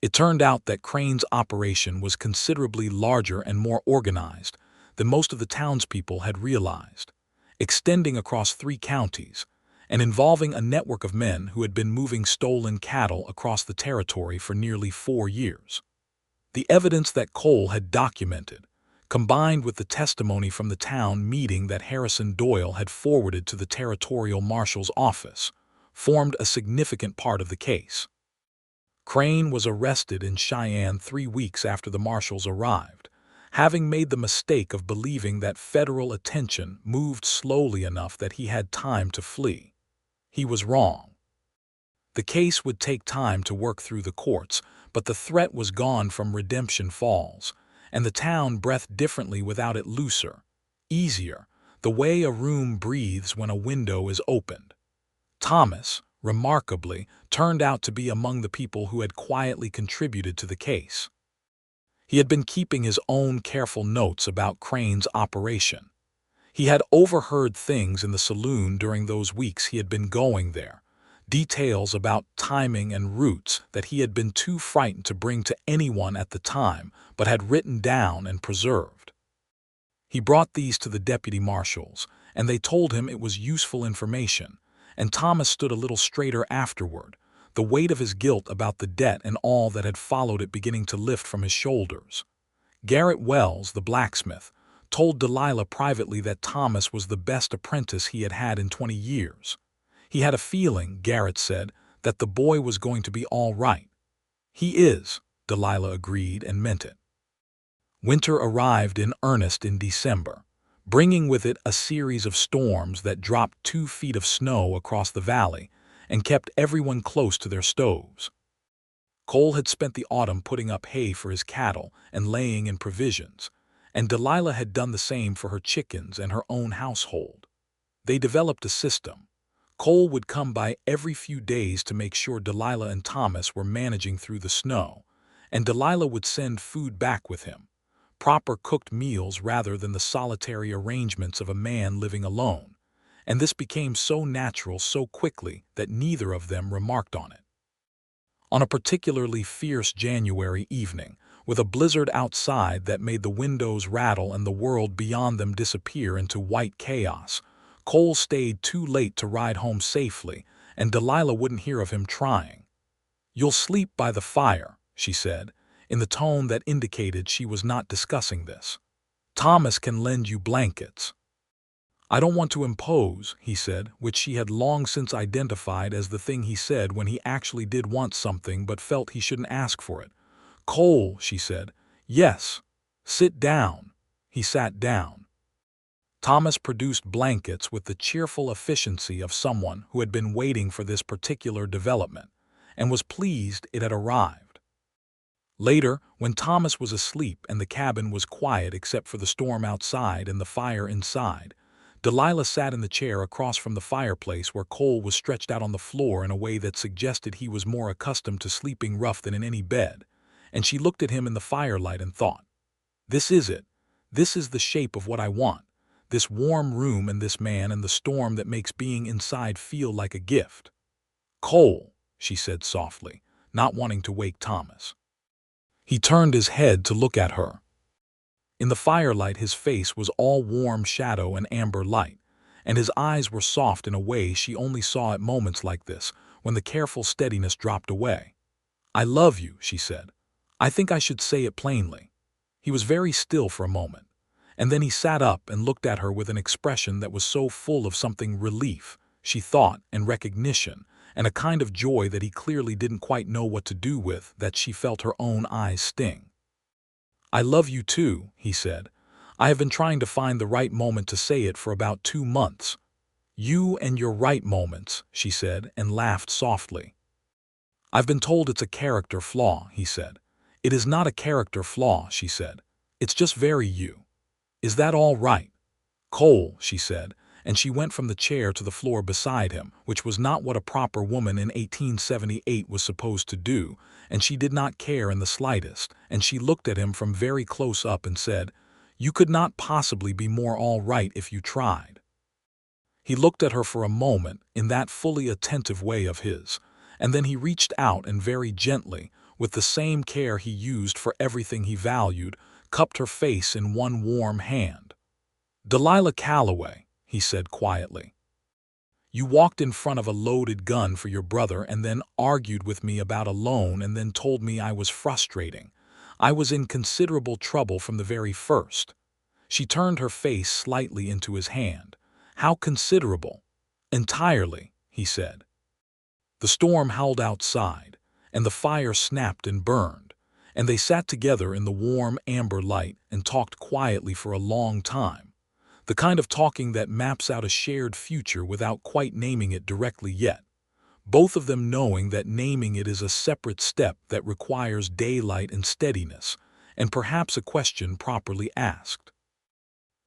It turned out that Crane's operation was considerably larger and more organized than most of the townspeople had realized, extending across 3 counties, and involving a network of men who had been moving stolen cattle across the territory for nearly 4 years. The evidence that Cole had documented, combined with the testimony from the town meeting that Harrison Doyle had forwarded to the territorial marshal's office, formed a significant part of the case. Crane was arrested in Cheyenne 3 weeks after the marshals arrived, having made the mistake of believing that federal attention moved slowly enough that he had time to flee. He was wrong. The case would take time to work through the courts, but the threat was gone from Redemption Falls, and the town breathed differently without it, looser, easier, the way a room breathes when a window is opened. Thomas, remarkably, turned out to be among the people who had quietly contributed to the case. He had been keeping his own careful notes about Crane's operation. He had overheard things in the saloon during those weeks he had been going there, details about timing and routes that he had been too frightened to bring to anyone at the time, but had written down and preserved. He brought these to the deputy marshals, and they told him it was useful information, and Thomas stood a little straighter afterward, the weight of his guilt about the debt and all that had followed it beginning to lift from his shoulders. Garrett Wells, the blacksmith, told Delilah privately that Thomas was the best apprentice he had had in 20 years. He had a feeling, Garrett said, that the boy was going to be all right. "He is," Delilah agreed and meant it. Winter arrived in earnest in December, bringing with it a series of storms that dropped 2 feet of snow across the valley and kept everyone close to their stoves. Cole had spent the autumn putting up hay for his cattle and laying in provisions, and Delilah had done the same for her chickens and her own household. They developed a system. Cole would come by every few days to make sure Delilah and Thomas were managing through the snow, and Delilah would send food back with him, proper cooked meals rather than the solitary arrangements of a man living alone, and this became so natural so quickly that neither of them remarked on it. On a particularly fierce January evening, with a blizzard outside that made the windows rattle and the world beyond them disappear into white chaos, Cole stayed too late to ride home safely, and Delilah wouldn't hear of him trying. "You'll sleep by the fire," she said, in the tone that indicated she was not discussing this. "Thomas can lend you blankets." "I don't want to impose," he said, which she had long since identified as the thing he said when he actually did want something but felt he shouldn't ask for it. "Cole," she said. "Yes. Sit down." He sat down. Thomas produced blankets with the cheerful efficiency of someone who had been waiting for this particular development, and was pleased it had arrived. Later, when Thomas was asleep and the cabin was quiet except for the storm outside and the fire inside, Delilah sat in the chair across from the fireplace where Cole was stretched out on the floor in a way that suggested he was more accustomed to sleeping rough than in any bed, and she looked at him in the firelight and thought, "This is it. This is the shape of what I want. This warm room and this man and the storm that makes being inside feel like a gift." "Cole," she said softly, not wanting to wake Thomas. He turned his head to look at her. In the firelight his face was all warm shadow and amber light, and his eyes were soft in a way she only saw at moments like this, when the careful steadiness dropped away. "I love you," she said. "I think I should say it plainly." He was very still for a moment, and then he sat up and looked at her with an expression that was so full of something relief, she thought, and recognition, and a kind of joy that he clearly didn't quite know what to do with, that she felt her own eyes sting. "I love you too," he said. "I have been trying to find the right moment to say it for about 2 months." "You and your right moments," she said, and laughed softly. "I've been told it's a character flaw," he said. "It is not a character flaw," she said. "It's just very you. Is that all right?" "Cole," she said, and she went from the chair to the floor beside him, which was not what a proper woman in 1878 was supposed to do, and she did not care in the slightest, and she looked at him from very close up and said, "You could not possibly be more all right if you tried." He looked at her for a moment in that fully attentive way of his, and then he reached out and very gently, with the same care he used for everything he valued, cupped her face in one warm hand. "Delilah Calloway," he said quietly, "you walked in front of a loaded gun for your brother and then argued with me about a loan and then told me I was frustrating. I was in considerable trouble from the very first." She turned her face slightly into his hand. "How considerable?" "Entirely," he said. The storm howled outside, and the fire snapped and burned, and they sat together in the warm amber light and talked quietly for a long time. The kind of talking that maps out a shared future without quite naming it directly yet, both of them knowing that naming it is a separate step that requires daylight and steadiness, and perhaps a question properly asked.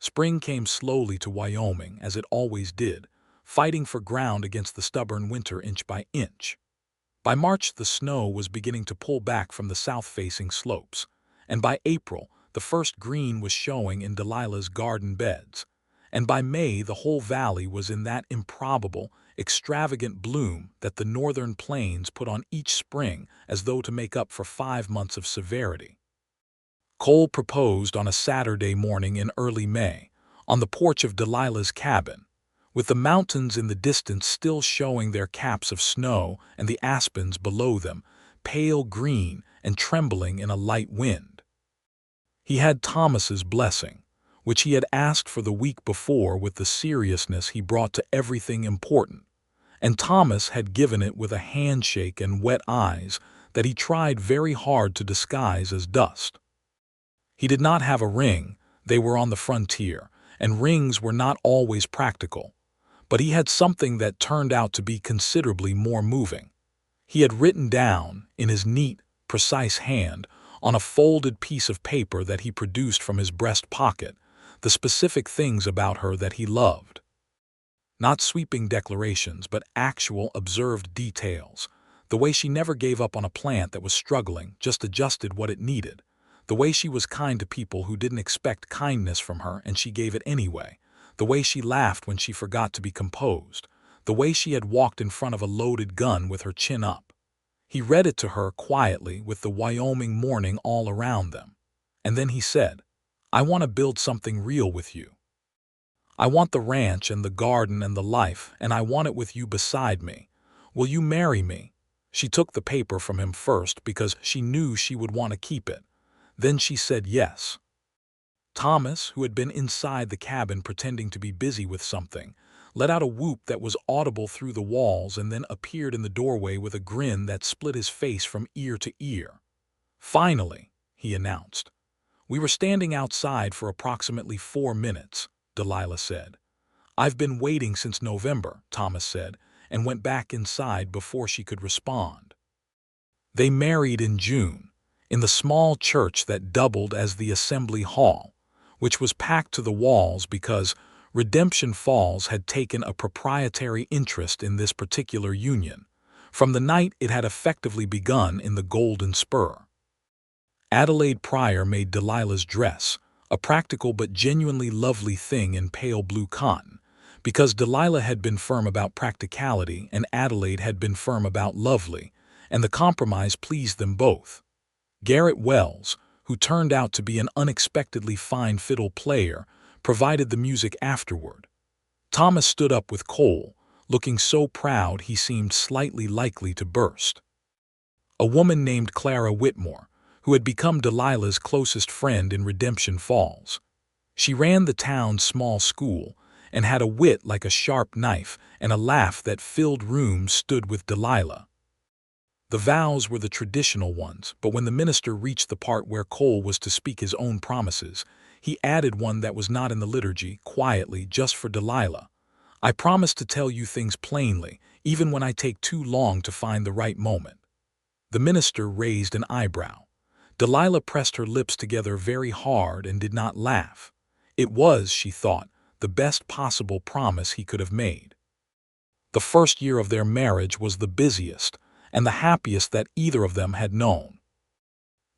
Spring came slowly to Wyoming, as it always did, fighting for ground against the stubborn winter inch by inch. By March the snow was beginning to pull back from the south-facing slopes, and by April the first green was showing in Delilah's garden beds, and by May the whole valley was in that improbable, extravagant bloom that the northern plains put on each spring as though to make up for 5 months of severity. Cole proposed on a Saturday morning in early May, on the porch of Delilah's cabin, with the mountains in the distance still showing their caps of snow and the aspens below them, pale green and trembling in a light wind. He had Thomas's blessing, which he had asked for the week before with the seriousness he brought to everything important, and Thomas had given it with a handshake and wet eyes that he tried very hard to disguise as dust. He did not have a ring, they were on the frontier, and rings were not always practical, but he had something that turned out to be considerably more moving. He had written down, in his neat, precise hand, on a folded piece of paper that he produced from his breast pocket, the specific things about her that he loved. Not sweeping declarations, but actual observed details. The way she never gave up on a plant that was struggling, just adjusted what it needed. The way she was kind to people who didn't expect kindness from her and she gave it anyway. The way she laughed when she forgot to be composed. The way she had walked in front of a loaded gun with her chin up. He read it to her quietly with the Wyoming morning all around them. And then he said, "I want to build something real with you. I want the ranch and the garden and the life, and I want it with you beside me. Will you marry me?" She took the paper from him first because she knew she would want to keep it. Then she said yes. Thomas, who had been inside the cabin pretending to be busy with something, let out a whoop that was audible through the walls and then appeared in the doorway with a grin that split his face from ear to ear. "Finally," he announced. "We were standing outside for approximately 4 minutes, Delilah said. "I've been waiting since November," Thomas said, and went back inside before she could respond. They married in June, in the small church that doubled as the assembly hall, which was packed to the walls because Redemption Falls had taken a proprietary interest in this particular union, from the night it had effectively begun in the Golden Spur. Adelaide Pryor made Delilah's dress, a practical but genuinely lovely thing in pale blue cotton, because Delilah had been firm about practicality and Adelaide had been firm about lovely, and the compromise pleased them both. Garrett Wells, who turned out to be an unexpectedly fine fiddle player, provided the music afterward. Thomas stood up with Cole, looking so proud he seemed slightly likely to burst. A woman named Clara Whitmore, who had become Delilah's closest friend in Redemption Falls. She ran the town's small school and had a wit like a sharp knife and a laugh that filled rooms stood with Delilah. The vows were the traditional ones, but when the minister reached the part where Cole was to speak his own promises, he added one that was not in the liturgy, quietly, just for Delilah. I promise to tell you things plainly, even when I take too long to find the right moment. The minister raised an eyebrow. Delilah pressed her lips together very hard and did not laugh. It was, she thought, the best possible promise he could have made. The first year of their marriage was the busiest and the happiest that either of them had known.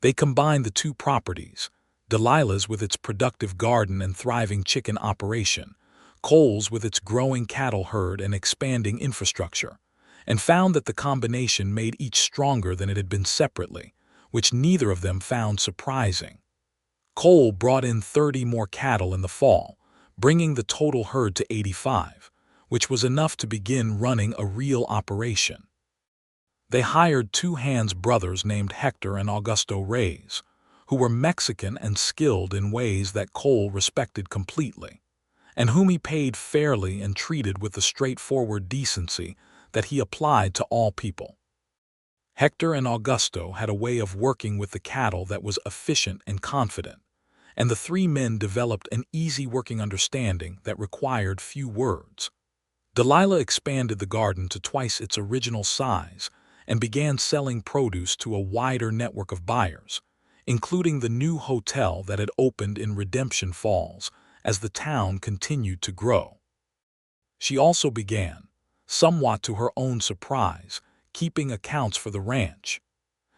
They combined the two properties, Delilah's with its productive garden and thriving chicken operation, Cole's with its growing cattle herd and expanding infrastructure, and found that the combination made each stronger than it had been separately, which neither of them found surprising. Cole brought in 30 more cattle in the fall, bringing the total herd to 85, which was enough to begin running a real operation. They hired two Hands brothers named Hector and Augusto Reyes, who were Mexican and skilled in ways that Cole respected completely, and whom he paid fairly and treated with the straightforward decency that he applied to all people. Hector and Augusto had a way of working with the cattle that was efficient and confident, and the three men developed an easy working understanding that required few words. Delilah expanded the garden to twice its original size and began selling produce to a wider network of buyers, including the new hotel that had opened in Redemption Falls as the town continued to grow. She also began, somewhat to her own surprise, keeping accounts for the ranch.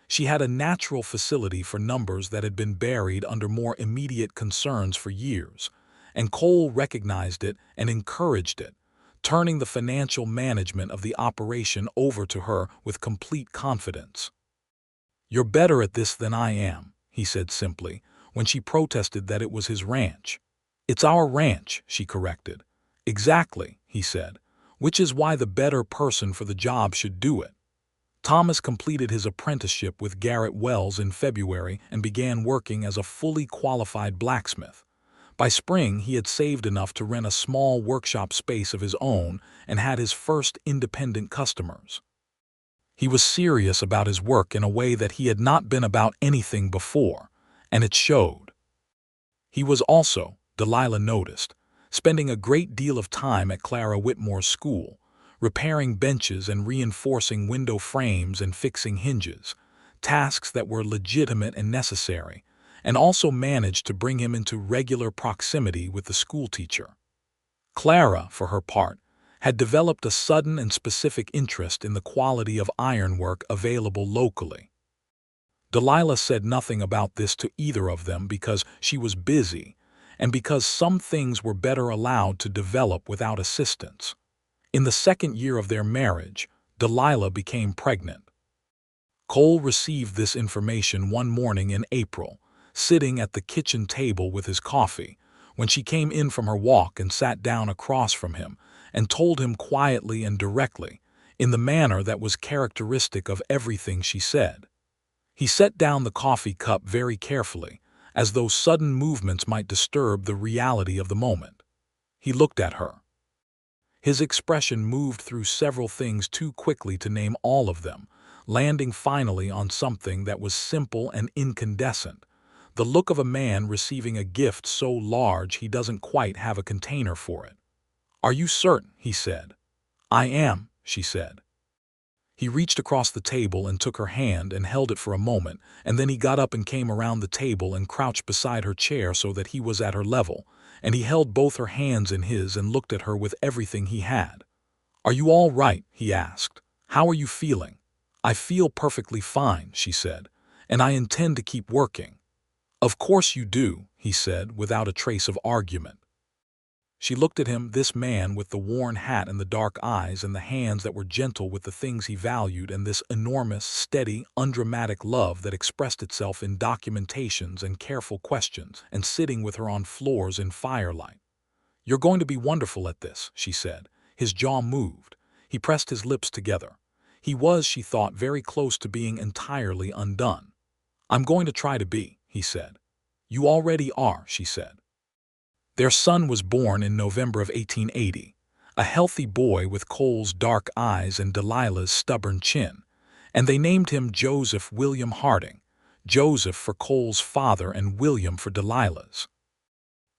She had a natural facility for numbers that had been buried under more immediate concerns for years, and Cole recognized it and encouraged it, turning the financial management of the operation over to her with complete confidence. "You're better at this than I am," he said simply, when she protested that it was his ranch. "It's our ranch," she corrected. "Exactly," he said, "which is why the better person for the job should do it." Thomas completed his apprenticeship with Garrett Wells in February and began working as a fully qualified blacksmith. By spring, he had saved enough to rent a small workshop space of his own and had his first independent customers. He was serious about his work in a way that he had not been about anything before, and it showed. He was also, Delilah noticed, spending a great deal of time at Clara Whitmore's school, repairing benches and reinforcing window frames and fixing hinges, tasks that were legitimate and necessary, and also managed to bring him into regular proximity with the schoolteacher. Clara, for her part, had developed a sudden and specific interest in the quality of ironwork available locally. Delilah said nothing about this to either of them because she was busy, and because some things were better allowed to develop without assistance. In the second year of their marriage, Delilah became pregnant. Cole received this information one morning in April, sitting at the kitchen table with his coffee, when she came in from her walk and sat down across from him and told him quietly and directly, in the manner that was characteristic of everything she said. He set down the coffee cup very carefully, as though sudden movements might disturb the reality of the moment. He looked at her. His expression moved through several things too quickly to name all of them, landing finally on something that was simple and incandescent, the look of a man receiving a gift so large he doesn't quite have a container for it. "Are you certain?" he said. "I am," she said. He reached across the table and took her hand and held it for a moment, and then he got up and came around the table and crouched beside her chair so that he was at her level, and he held both her hands in his and looked at her with everything he had. "Are you all right?" he asked. "How are you feeling?" "I feel perfectly fine," she said, "and I intend to keep working." "Of course you do," he said, without a trace of argument. She looked at him, this man with the worn hat and the dark eyes and the hands that were gentle with the things he valued, and this enormous, steady, undramatic love that expressed itself in documentations and careful questions, and sitting with her on floors in firelight. "You're going to be wonderful at this," she said. His jaw moved. He pressed his lips together. He was, she thought, very close to being entirely undone. "I'm going to try to be," he said. "You already are," she said. Their son was born in November of 1880, a healthy boy with Cole's dark eyes and Delilah's stubborn chin, and they named him Joseph William Harding, Joseph for Cole's father and William for Delilah's.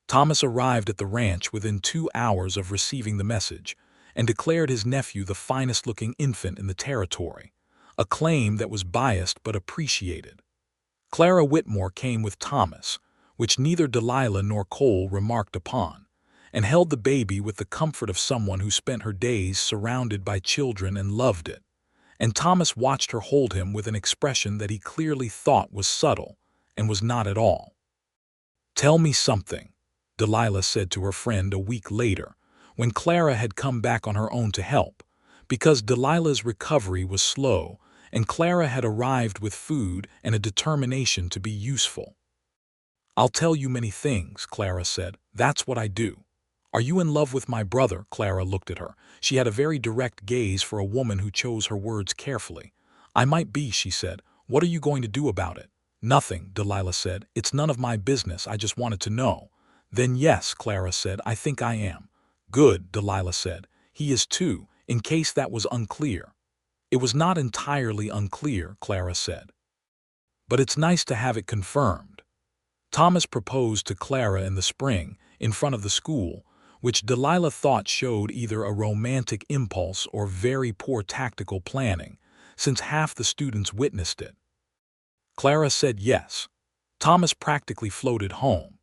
Thomas arrived at the ranch within 2 hours of receiving the message and declared his nephew the finest-looking infant in the territory, a claim that was biased but appreciated. Clara Whitmore came with Thomas, which neither Delilah nor Cole remarked upon, and held the baby with the comfort of someone who spent her days surrounded by children and loved it. And Thomas watched her hold him with an expression that he clearly thought was subtle and was not at all. "Tell me something," Delilah said to her friend a week later, when Clara had come back on her own to help, because Delilah's recovery was slow and Clara had arrived with food and a determination to be useful. "I'll tell you many things," Clara said. "That's what I do." "Are you in love with my brother?" Clara looked at her. She had a very direct gaze for a woman who chose her words carefully. "I might be," she said. "What are you going to do about it?" "Nothing," Delilah said. "It's none of my business. I just wanted to know." "Then yes," Clara said. "I think I am." "Good," Delilah said. "He is too, in case that was unclear." "It was not entirely unclear," Clara said. "But it's nice to have it confirmed." Thomas proposed to Clara in the spring, in front of the school, which Delilah thought showed either a romantic impulse or very poor tactical planning, since half the students witnessed it. Clara said yes. Thomas practically floated home.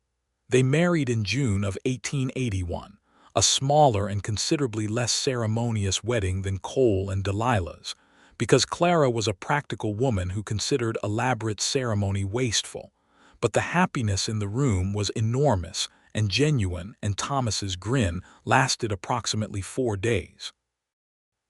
They married in June of 1881, a smaller and considerably less ceremonious wedding than Cole and Delilah's, because Clara was a practical woman who considered elaborate ceremony wasteful. But the happiness in the room was enormous and genuine, and Thomas's grin lasted approximately 4 days.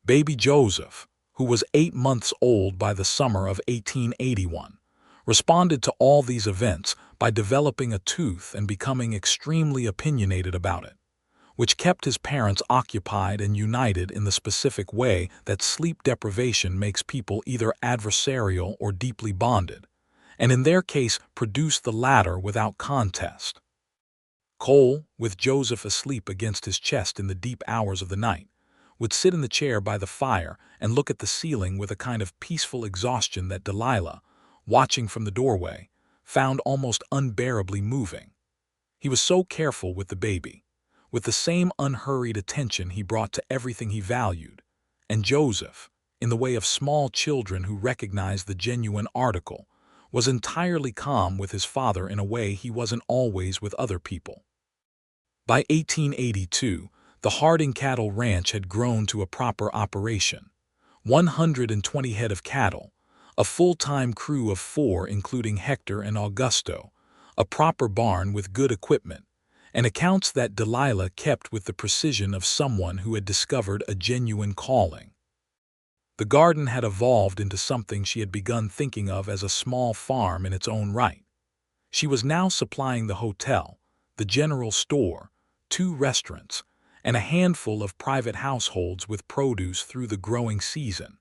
Baby Joseph, who was 8 months old by the summer of 1881, responded to all these events by developing a tooth and becoming extremely opinionated about it, which kept his parents occupied and united in the specific way that sleep deprivation makes people either adversarial or deeply bonded, and in their case produced the latter without contest. Cole, with Joseph asleep against his chest in the deep hours of the night, would sit in the chair by the fire and look at the ceiling with a kind of peaceful exhaustion that Delilah, watching from the doorway, found almost unbearably moving. He was so careful with the baby, with the same unhurried attention he brought to everything he valued, and Joseph, in the way of small children who recognize the genuine article, was entirely calm with his father in a way he wasn't always with other people. By 1882, the Harding Cattle Ranch had grown to a proper operation. 120 head of cattle, a full-time crew of 4 including Hector and Augusto, a proper barn with good equipment, and accounts that Delilah kept with the precision of someone who had discovered a genuine calling. The garden had evolved into something she had begun thinking of as a small farm in its own right. She was now supplying the hotel, the general store, 2 restaurants, and a handful of private households with produce through the growing season,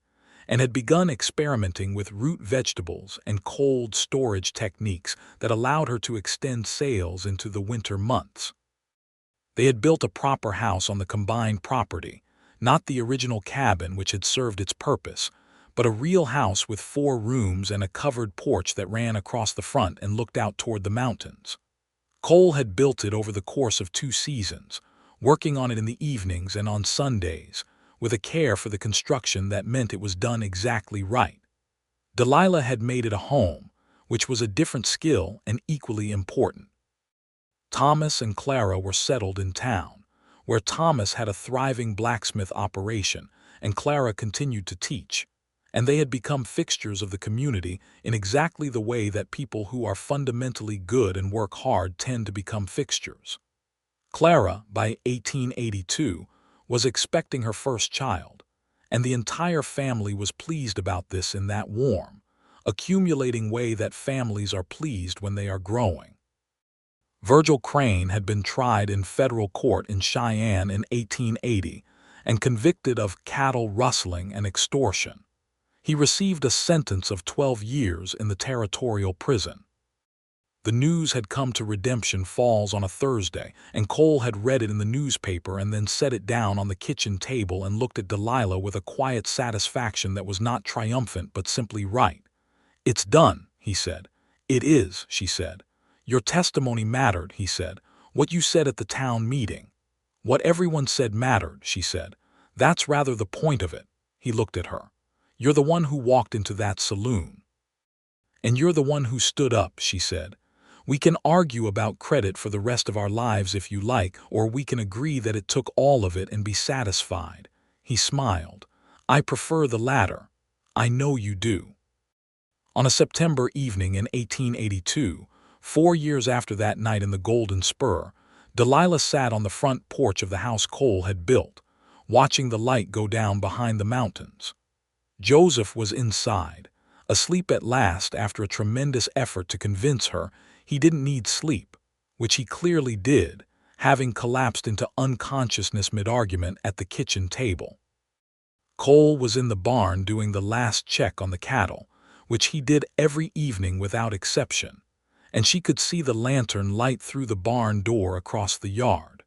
and had begun experimenting with root vegetables and cold storage techniques that allowed her to extend sales into the winter months. They had built a proper house on the combined property, not the original cabin which had served its purpose, but a real house with 4 rooms and a covered porch that ran across the front and looked out toward the mountains. Cole had built it over the course of 2 seasons, working on it in the evenings and on Sundays, with a care for the construction that meant it was done exactly right. Delilah had made it a home, which was a different skill and equally important. Thomas and Clara were settled in town, where Thomas had a thriving blacksmith operation and Clara continued to teach, and they had become fixtures of the community in exactly the way that people who are fundamentally good and work hard tend to become fixtures. Clara, by 1882, was expecting her first child, and the entire family was pleased about this in that warm, accumulating way that families are pleased when they are growing. Virgil Crane had been tried in federal court in Cheyenne in 1880 and convicted of cattle rustling and extortion. He received a sentence of 12 years in the territorial prison. The news had come to Redemption Falls on a Thursday, and Cole had read it in the newspaper and then set it down on the kitchen table and looked at Delilah with a quiet satisfaction that was not triumphant but simply right. "It's done," he said. "It is," she said. "Your testimony mattered," he said. "What you said at the town meeting." "What everyone said mattered," she said. "That's rather the point of it." He looked at her. "You're the one who walked into that saloon. And you're the one who stood up," she said. "We can argue about credit for the rest of our lives if you like, or we can agree that it took all of it and be satisfied." He smiled. "I prefer the latter. I know you do." On a September evening in 1882, 4 years after that night in the Golden Spur, Delilah sat on the front porch of the house Cole had built, watching the light go down behind the mountains. Joseph was inside, asleep at last after a tremendous effort to convince her he didn't need sleep, which he clearly did, having collapsed into unconsciousness mid-argument at the kitchen table. Cole was in the barn doing the last check on the cattle, which he did every evening without exception, and she could see the lantern light through the barn door across the yard.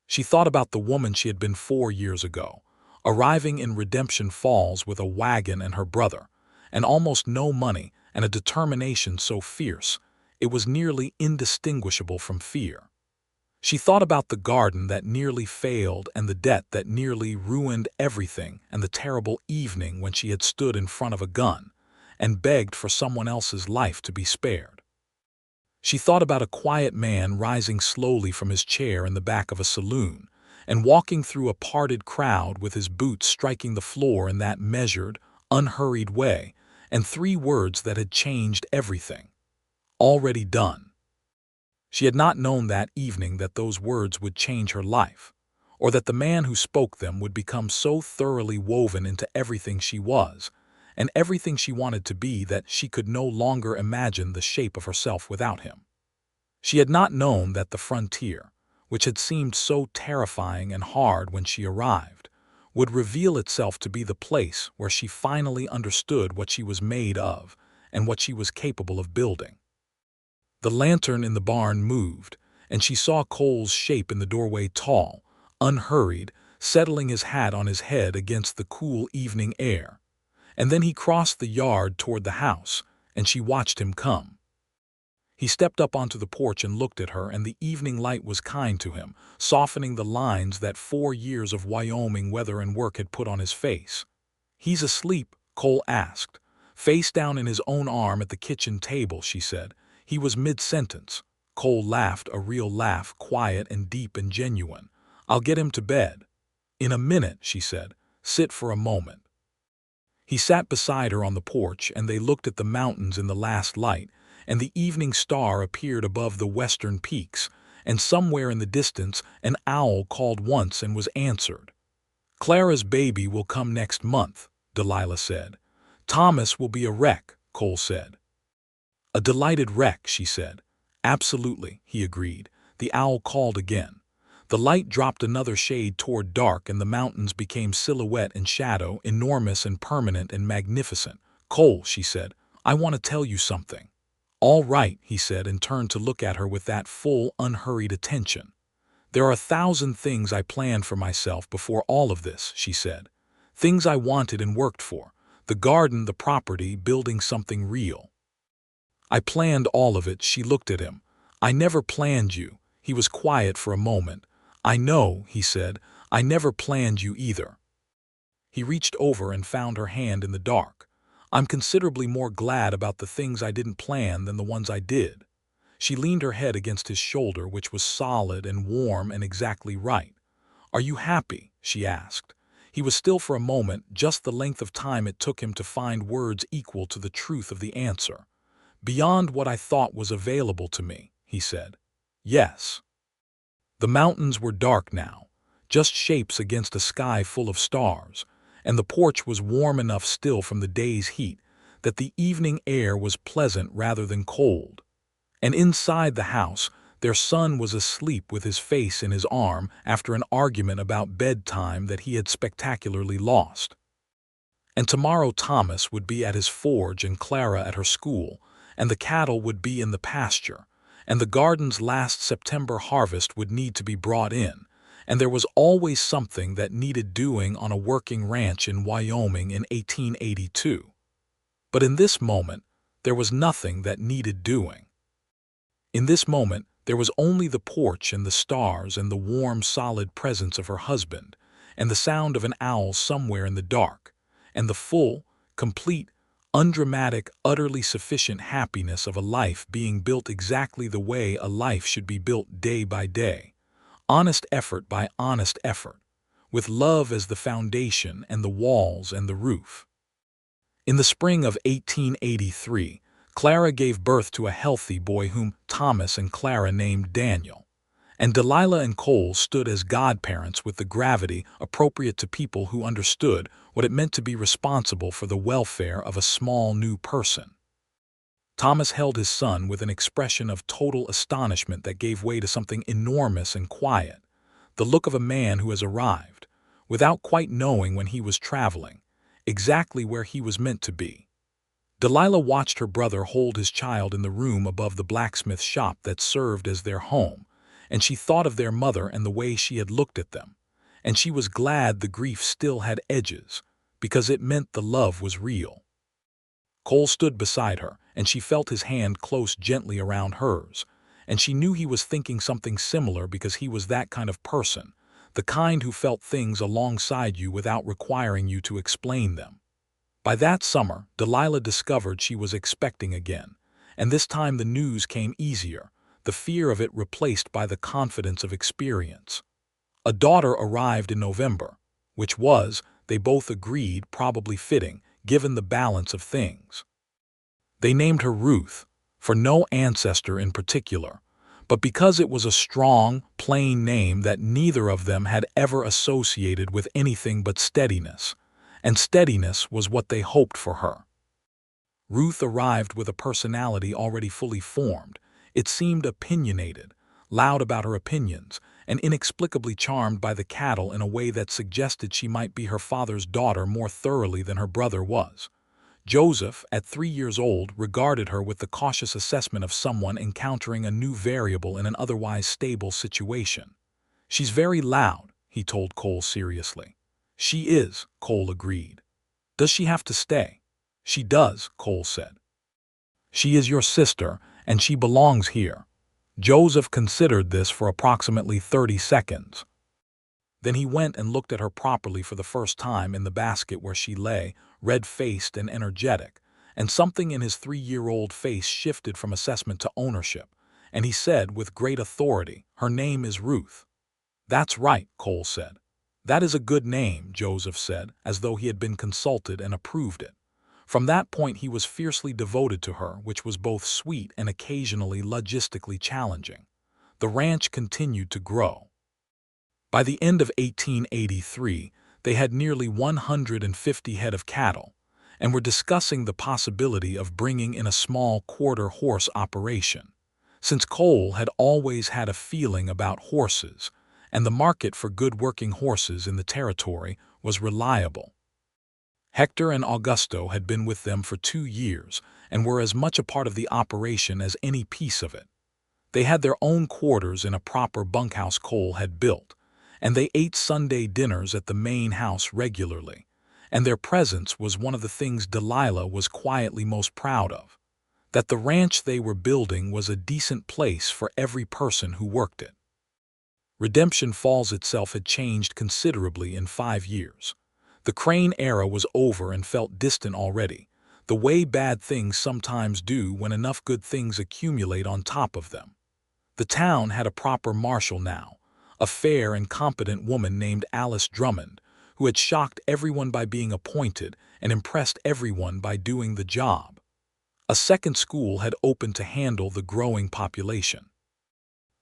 She thought about the woman she had been 4 years ago, arriving in Redemption Falls with a wagon and her brother, and almost no money and a determination so fierce it was nearly indistinguishable from fear. She thought about the garden that nearly failed and the debt that nearly ruined everything and the terrible evening when she had stood in front of a gun and begged for someone else's life to be spared. She thought about a quiet man rising slowly from his chair in the back of a saloon and walking through a parted crowd with his boots striking the floor in that measured, unhurried way, and 3 words that had changed everything. Already done. She had not known that evening that those words would change her life, or that the man who spoke them would become so thoroughly woven into everything she was, and everything she wanted to be, that she could no longer imagine the shape of herself without him. She had not known that the frontier, which had seemed so terrifying and hard when she arrived, would reveal itself to be the place where she finally understood what she was made of and what she was capable of building. The lantern in the barn moved, and she saw Cole's shape in the doorway, tall, unhurried, settling his hat on his head against the cool evening air. And then he crossed the yard toward the house, and she watched him come. He stepped up onto the porch and looked at her, and the evening light was kind to him, softening the lines that 4 years of Wyoming weather and work had put on his face. "He's asleep?" Cole asked. "Face down in his own arm at the kitchen table," she said. He was mid-sentence. Cole laughed, a real laugh, quiet and deep and genuine. "I'll get him to bed." "In a minute," she said. "Sit for a moment." He sat beside her on the porch, and they looked at the mountains in the last light, and the evening star appeared above the western peaks, and somewhere in the distance an owl called once and was answered. "Clara's baby will come next month," Delilah said. "Thomas will be a wreck," Cole said. "A delighted wreck," she said. "Absolutely," he agreed. The owl called again. The light dropped another shade toward dark, and the mountains became silhouette and shadow, enormous and permanent and magnificent. "Cole," she said, "I want to tell you something." "All right," he said, and turned to look at her with that full, unhurried attention. "There are 1,000 things I planned for myself before all of this," she said. "Things I wanted and worked for. The garden, the property, building something real. I planned all of it." She looked at him. "I never planned you." He was quiet for a moment. "I know," he said. "I never planned you either." He reached over and found her hand in the dark. "I'm considerably more glad about the things I didn't plan than the ones I did." She leaned her head against his shoulder, which was solid and warm and exactly right. "Are you happy?" she asked. He was still for a moment, just the length of time it took him to find words equal to the truth of the answer. "Beyond what I thought was available to me," he said. "Yes." The mountains were dark now, just shapes against a sky full of stars, and the porch was warm enough still from the day's heat that the evening air was pleasant rather than cold. And inside the house, their son was asleep with his face in his arm after an argument about bedtime that he had spectacularly lost. And tomorrow Thomas would be at his forge and Clara at her school, and the cattle would be in the pasture, and the garden's last September harvest would need to be brought in, and there was always something that needed doing on a working ranch in Wyoming in 1882. But in this moment, there was nothing that needed doing. In this moment, there was only the porch and the stars and the warm, solid presence of her husband, and the sound of an owl somewhere in the dark, and the full, complete, undramatic, utterly sufficient happiness of a life being built exactly the way a life should be built day by day, honest effort by honest effort, with love as the foundation and the walls and the roof. In the spring of 1883, Clara gave birth to a healthy boy whom Thomas and Clara named Daniel, and Delilah and Cole stood as godparents with the gravity appropriate to people who understood what it meant to be responsible for the welfare of a small new person. Thomas held his son with an expression of total astonishment that gave way to something enormous and quiet, the look of a man who has arrived, without quite knowing when he was traveling, exactly where he was meant to be. Delilah watched her brother hold his child in the room above the blacksmith shop that served as their home, and she thought of their mother and the way she had looked at them, and she was glad the grief still had edges, because it meant the love was real. Cole stood beside her, and she felt his hand close gently around hers, and she knew he was thinking something similar because he was that kind of person, the kind who felt things alongside you without requiring you to explain them. By that summer, Delilah discovered she was expecting again, and this time the news came easier, the fear of it replaced by the confidence of experience. A daughter arrived in November, which was, they both agreed, probably fitting, given the balance of things. They named her Ruth, for no ancestor in particular, but because it was a strong, plain name that neither of them had ever associated with anything but steadiness, and steadiness was what they hoped for her. Ruth arrived with a personality already fully formed. It seemed opinionated, loud about her opinions, and inexplicably charmed by the cattle in a way that suggested she might be her father's daughter more thoroughly than her brother was. Joseph, at 3 years old, regarded her with the cautious assessment of someone encountering a new variable in an otherwise stable situation. "She's very loud," he told Cole seriously. "She is," Cole agreed. "Does she have to stay?" "She does," Cole said. "She is your sister, and she belongs here." Joseph considered this for approximately 30 seconds. Then he went and looked at her properly for the first time in the basket where she lay, red-faced and energetic, and something in his 3-year-old face shifted from assessment to ownership, and he said with great authority, "Her name is Ruth." "That's right," Cole said. "That is a good name," Joseph said, as though he had been consulted and approved it. From that point he was fiercely devoted to her, which was both sweet and occasionally logistically challenging. The ranch continued to grow. By the end of 1883, they had nearly 150 head of cattle, and were discussing the possibility of bringing in a small quarter-horse operation, since Cole had always had a feeling about horses, and the market for good working horses in the territory was reliable. Hector and Augusto had been with them for 2 years and were as much a part of the operation as any piece of it. They had their own quarters in a proper bunkhouse Cole had built, and they ate Sunday dinners at the main house regularly, and their presence was one of the things Delilah was quietly most proud of, that the ranch they were building was a decent place for every person who worked it. Redemption Falls itself had changed considerably in 5 years. The Crane era was over and felt distant already, the way bad things sometimes do when enough good things accumulate on top of them. The town had a proper marshal now, a fair and competent woman named Alice Drummond, who had shocked everyone by being appointed and impressed everyone by doing the job. A second school had opened to handle the growing population.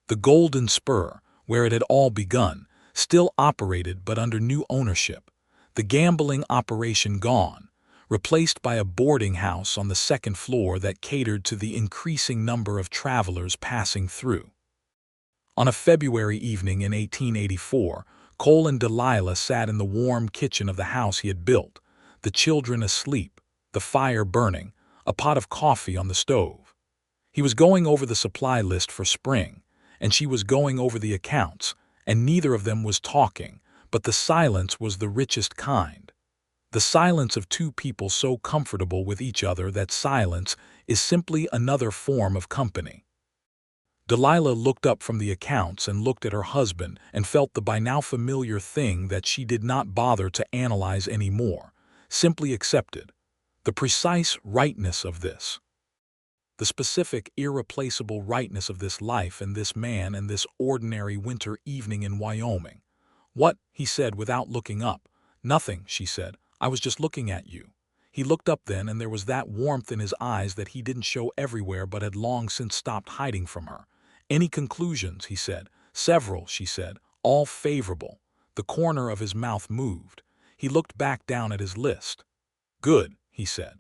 The Golden Spur, where it had all begun, still operated but under new ownership. The gambling operation gone, replaced by a boarding house on the second floor that catered to the increasing number of travelers passing through. On a February evening in 1884, Cole and Delilah sat in the warm kitchen of the house he had built, the children asleep, the fire burning, a pot of coffee on the stove. He was going over the supply list for spring, and she was going over the accounts, and neither of them was talking, but the silence was the richest kind. The silence of two people so comfortable with each other that silence is simply another form of company. Delilah looked up from the accounts and looked at her husband and felt the by now familiar thing that she did not bother to analyze any more, simply accepted. The precise rightness of this. The specific, irreplaceable rightness of this life and this man and this ordinary winter evening in Wyoming. "What?" he said without looking up. "Nothing," she said. "I was just looking at you." He looked up then, and there was that warmth in his eyes that he didn't show everywhere but had long since stopped hiding from her. "Any conclusions?" he said. "Several," she said, "all favorable." The corner of his mouth moved. He looked back down at his list. "Good," he said.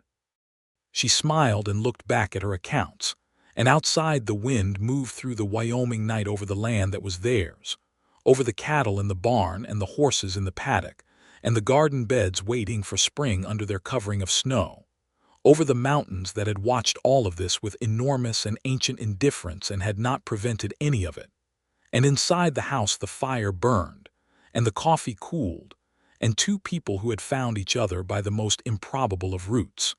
She smiled and looked back at her accounts, and outside the wind moved through the Wyoming night over the land that was theirs, over the cattle in the barn and the horses in the paddock, and the garden beds waiting for spring under their covering of snow, over the mountains that had watched all of this with enormous and ancient indifference and had not prevented any of it. And inside the house the fire burned, and the coffee cooled, and two people who had found each other by the most improbable of routes.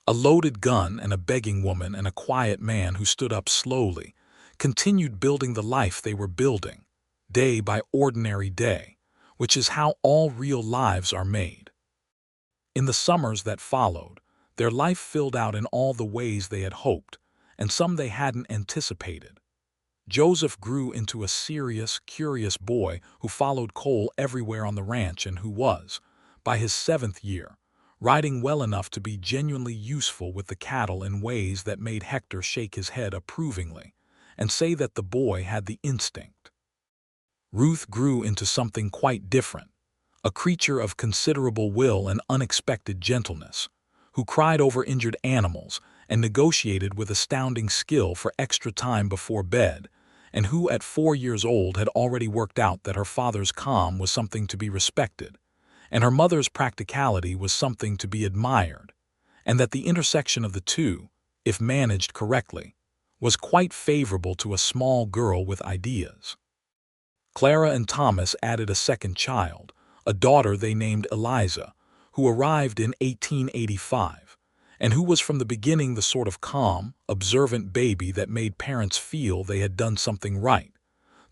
A loaded gun and a begging woman and a quiet man who stood up slowly, continued building the life they were building, day by ordinary day, which is how all real lives are made. In the summers that followed, their life filled out in all the ways they had hoped, and some they hadn't anticipated. Joseph grew into a serious, curious boy who followed Cole everywhere on the ranch and who was, by his 7th year, riding well enough to be genuinely useful with the cattle in ways that made Hector shake his head approvingly and say that the boy had the instinct. Ruth grew into something quite different, a creature of considerable will and unexpected gentleness, who cried over injured animals and negotiated with astounding skill for extra time before bed, and who at 4 years old had already worked out that her father's calm was something to be respected, and her mother's practicality was something to be admired, and that the intersection of the two, if managed correctly, was quite favorable to a small girl with ideas. Clara and Thomas added a second child, a daughter they named Eliza, who arrived in 1885, and who was from the beginning the sort of calm, observant baby that made parents feel they had done something right,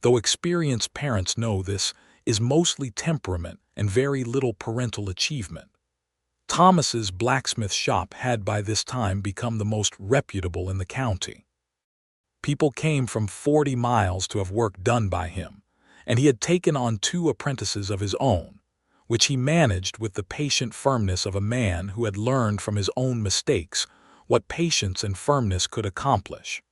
though experienced parents know this is mostly temperament and very little parental achievement. Thomas's blacksmith shop had by this time become the most reputable in the county. People came from 40 miles to have work done by him, and he had taken on 2 apprentices of his own, which he managed with the patient firmness of a man who had learned from his own mistakes what patience and firmness could accomplish.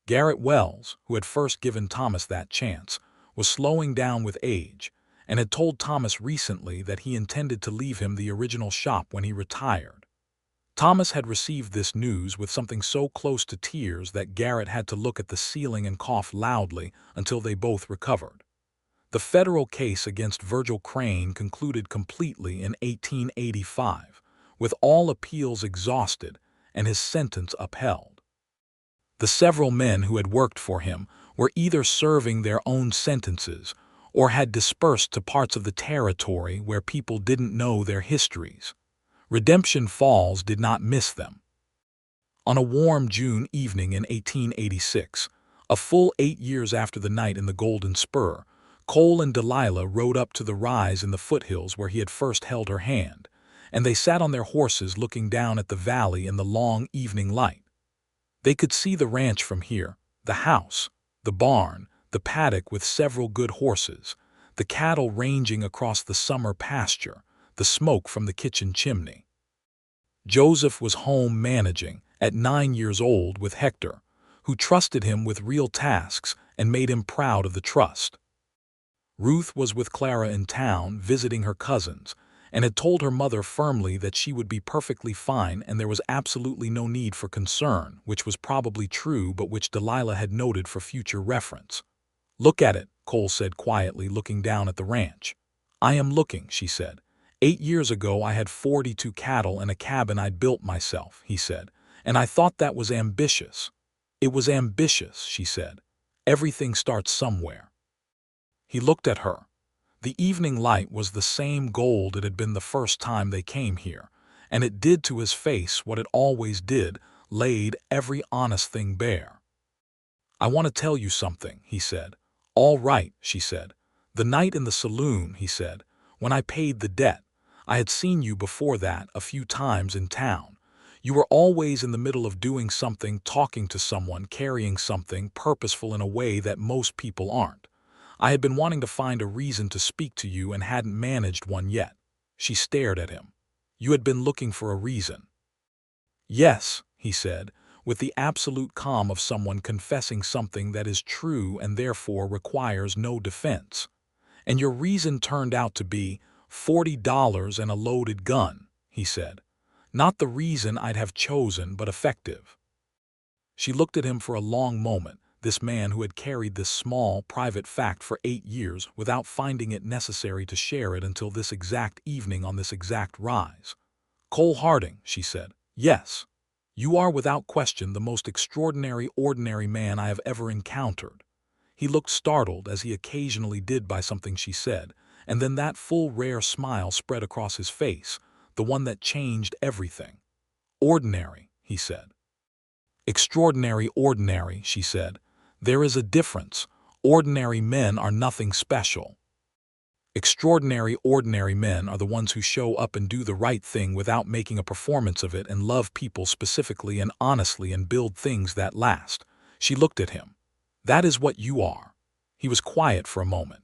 Garrett Wells, who had first given Thomas that chance, was slowing down with age, and had told Thomas recently that he intended to leave him the original shop when he retired. Thomas had received this news with something so close to tears that Garrett had to look at the ceiling and cough loudly until they both recovered. The federal case against Virgil Crane concluded completely in 1885, with all appeals exhausted and his sentence upheld. The several men who had worked for him were either serving their own sentences or had dispersed to parts of the territory where people didn't know their histories. Redemption Falls did not miss them. On a warm June evening in 1886, a full 8 years after the night in the Golden Spur, Cole and Delilah rode up to the rise in the foothills where he had first held her hand, and they sat on their horses looking down at the valley in the long evening light. They could see the ranch from here, the house, the barn, the paddock with several good horses, the cattle ranging across the summer pasture, the smoke from the kitchen chimney. Joseph was home managing, at 9 years old, with Hector, who trusted him with real tasks and made him proud of the trust. Ruth was with Clara in town visiting her cousins, and had told her mother firmly that she would be perfectly fine and there was absolutely no need for concern, which was probably true but which Delilah had noted for future reference. "Look at it," Cole said quietly, looking down at the ranch. "I am looking," she said. "8 years ago I had 42 cattle and a cabin I'd built myself," he said, "and I thought that was ambitious." "It was ambitious," she said. "Everything starts somewhere." He looked at her. The evening light was the same gold it had been the first time they came here, and it did to his face what it always did, laid every honest thing bare. "I want to tell you something," he said. "All right," she said. "The night in the saloon," he said, "when I paid the debt. I had seen you before that a few times in town. You were always in the middle of doing something, talking to someone, carrying something, purposeful in a way that most people aren't. I had been wanting to find a reason to speak to you and hadn't managed one yet." She stared at him. "You had been looking for a reason." "Yes," he said, with the absolute calm of someone confessing something that is true and therefore requires no defense. "And your reason turned out to be $40 and a loaded gun," he said. "Not the reason I'd have chosen, but effective." She looked at him for a long moment, this man who had carried this small, private fact for 8 years without finding it necessary to share it until this exact evening on this exact rise. "Cole Harding," she said. "Yes. You are without question the most extraordinary, ordinary man I have ever encountered." He looked startled, as he occasionally did by something she said, and then that full, rare smile spread across his face, the one that changed everything. "Ordinary," he said. "Extraordinary, ordinary," she said. "There is a difference. Ordinary men are nothing special. Extraordinary, ordinary men are the ones who show up and do the right thing without making a performance of it and love people specifically and honestly and build things that last." She looked at him. "That is what you are." He was quiet for a moment.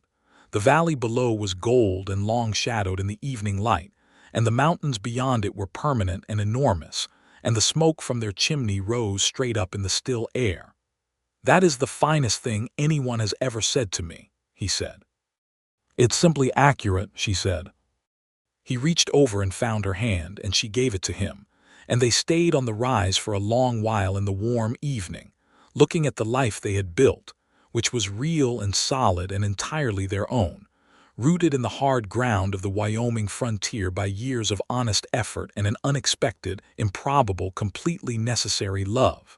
The valley below was gold and long-shadowed in the evening light, and the mountains beyond it were permanent and enormous, and the smoke from their chimney rose straight up in the still air. "That is the finest thing anyone has ever said to me," he said. "It's simply accurate," she said. He reached over and found her hand, and she gave it to him, and they stayed on the rise for a long while in the warm evening, looking at the life they had built, which was real and solid and entirely their own, rooted in the hard ground of the Wyoming frontier by years of honest effort and an unexpected, improbable, completely necessary love.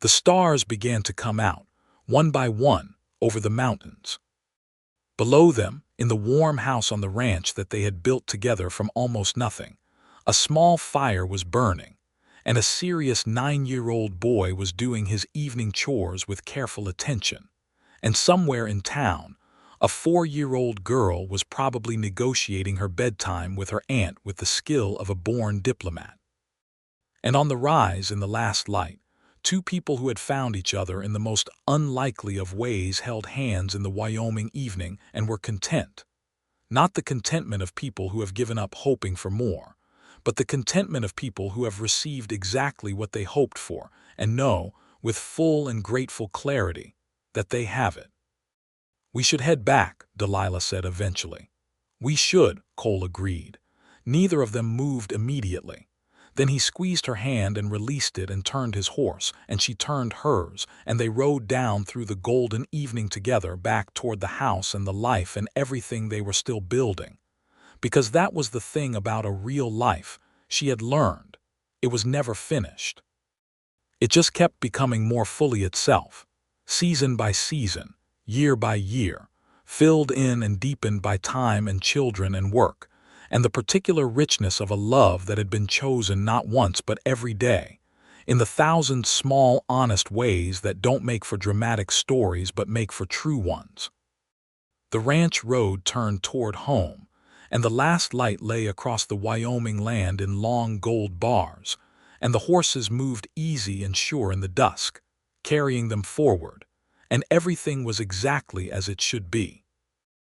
The stars began to come out, one by one, over the mountains. Below them, in the warm house on the ranch that they had built together from almost nothing, a small fire was burning, and a serious 9-year-old boy was doing his evening chores with careful attention. And somewhere in town, a 4-year-old girl was probably negotiating her bedtime with her aunt with the skill of a born diplomat. And on the rise, in the last light, two people who had found each other in the most unlikely of ways held hands in the Wyoming evening and were content. Not the contentment of people who have given up hoping for more, but the contentment of people who have received exactly what they hoped for and know, with full and grateful clarity, that they have it. "We should head back," Delilah said eventually. "We should," Cole agreed. Neither of them moved immediately. Then he squeezed her hand and released it and turned his horse, and she turned hers, and they rode down through the golden evening together back toward the house and the life and everything they were still building. Because that was the thing about a real life, she had learned. It was never finished. It just kept becoming more fully itself, season by season, year by year, filled in and deepened by time and children and work, and the particular richness of a love that had been chosen not once but every day, in the thousand small, honest ways that don't make for dramatic stories but make for true ones. The ranch road turned toward home, and the last light lay across the Wyoming land in long gold bars, and the horses moved easy and sure in the dusk, carrying them forward, and everything was exactly as it should be.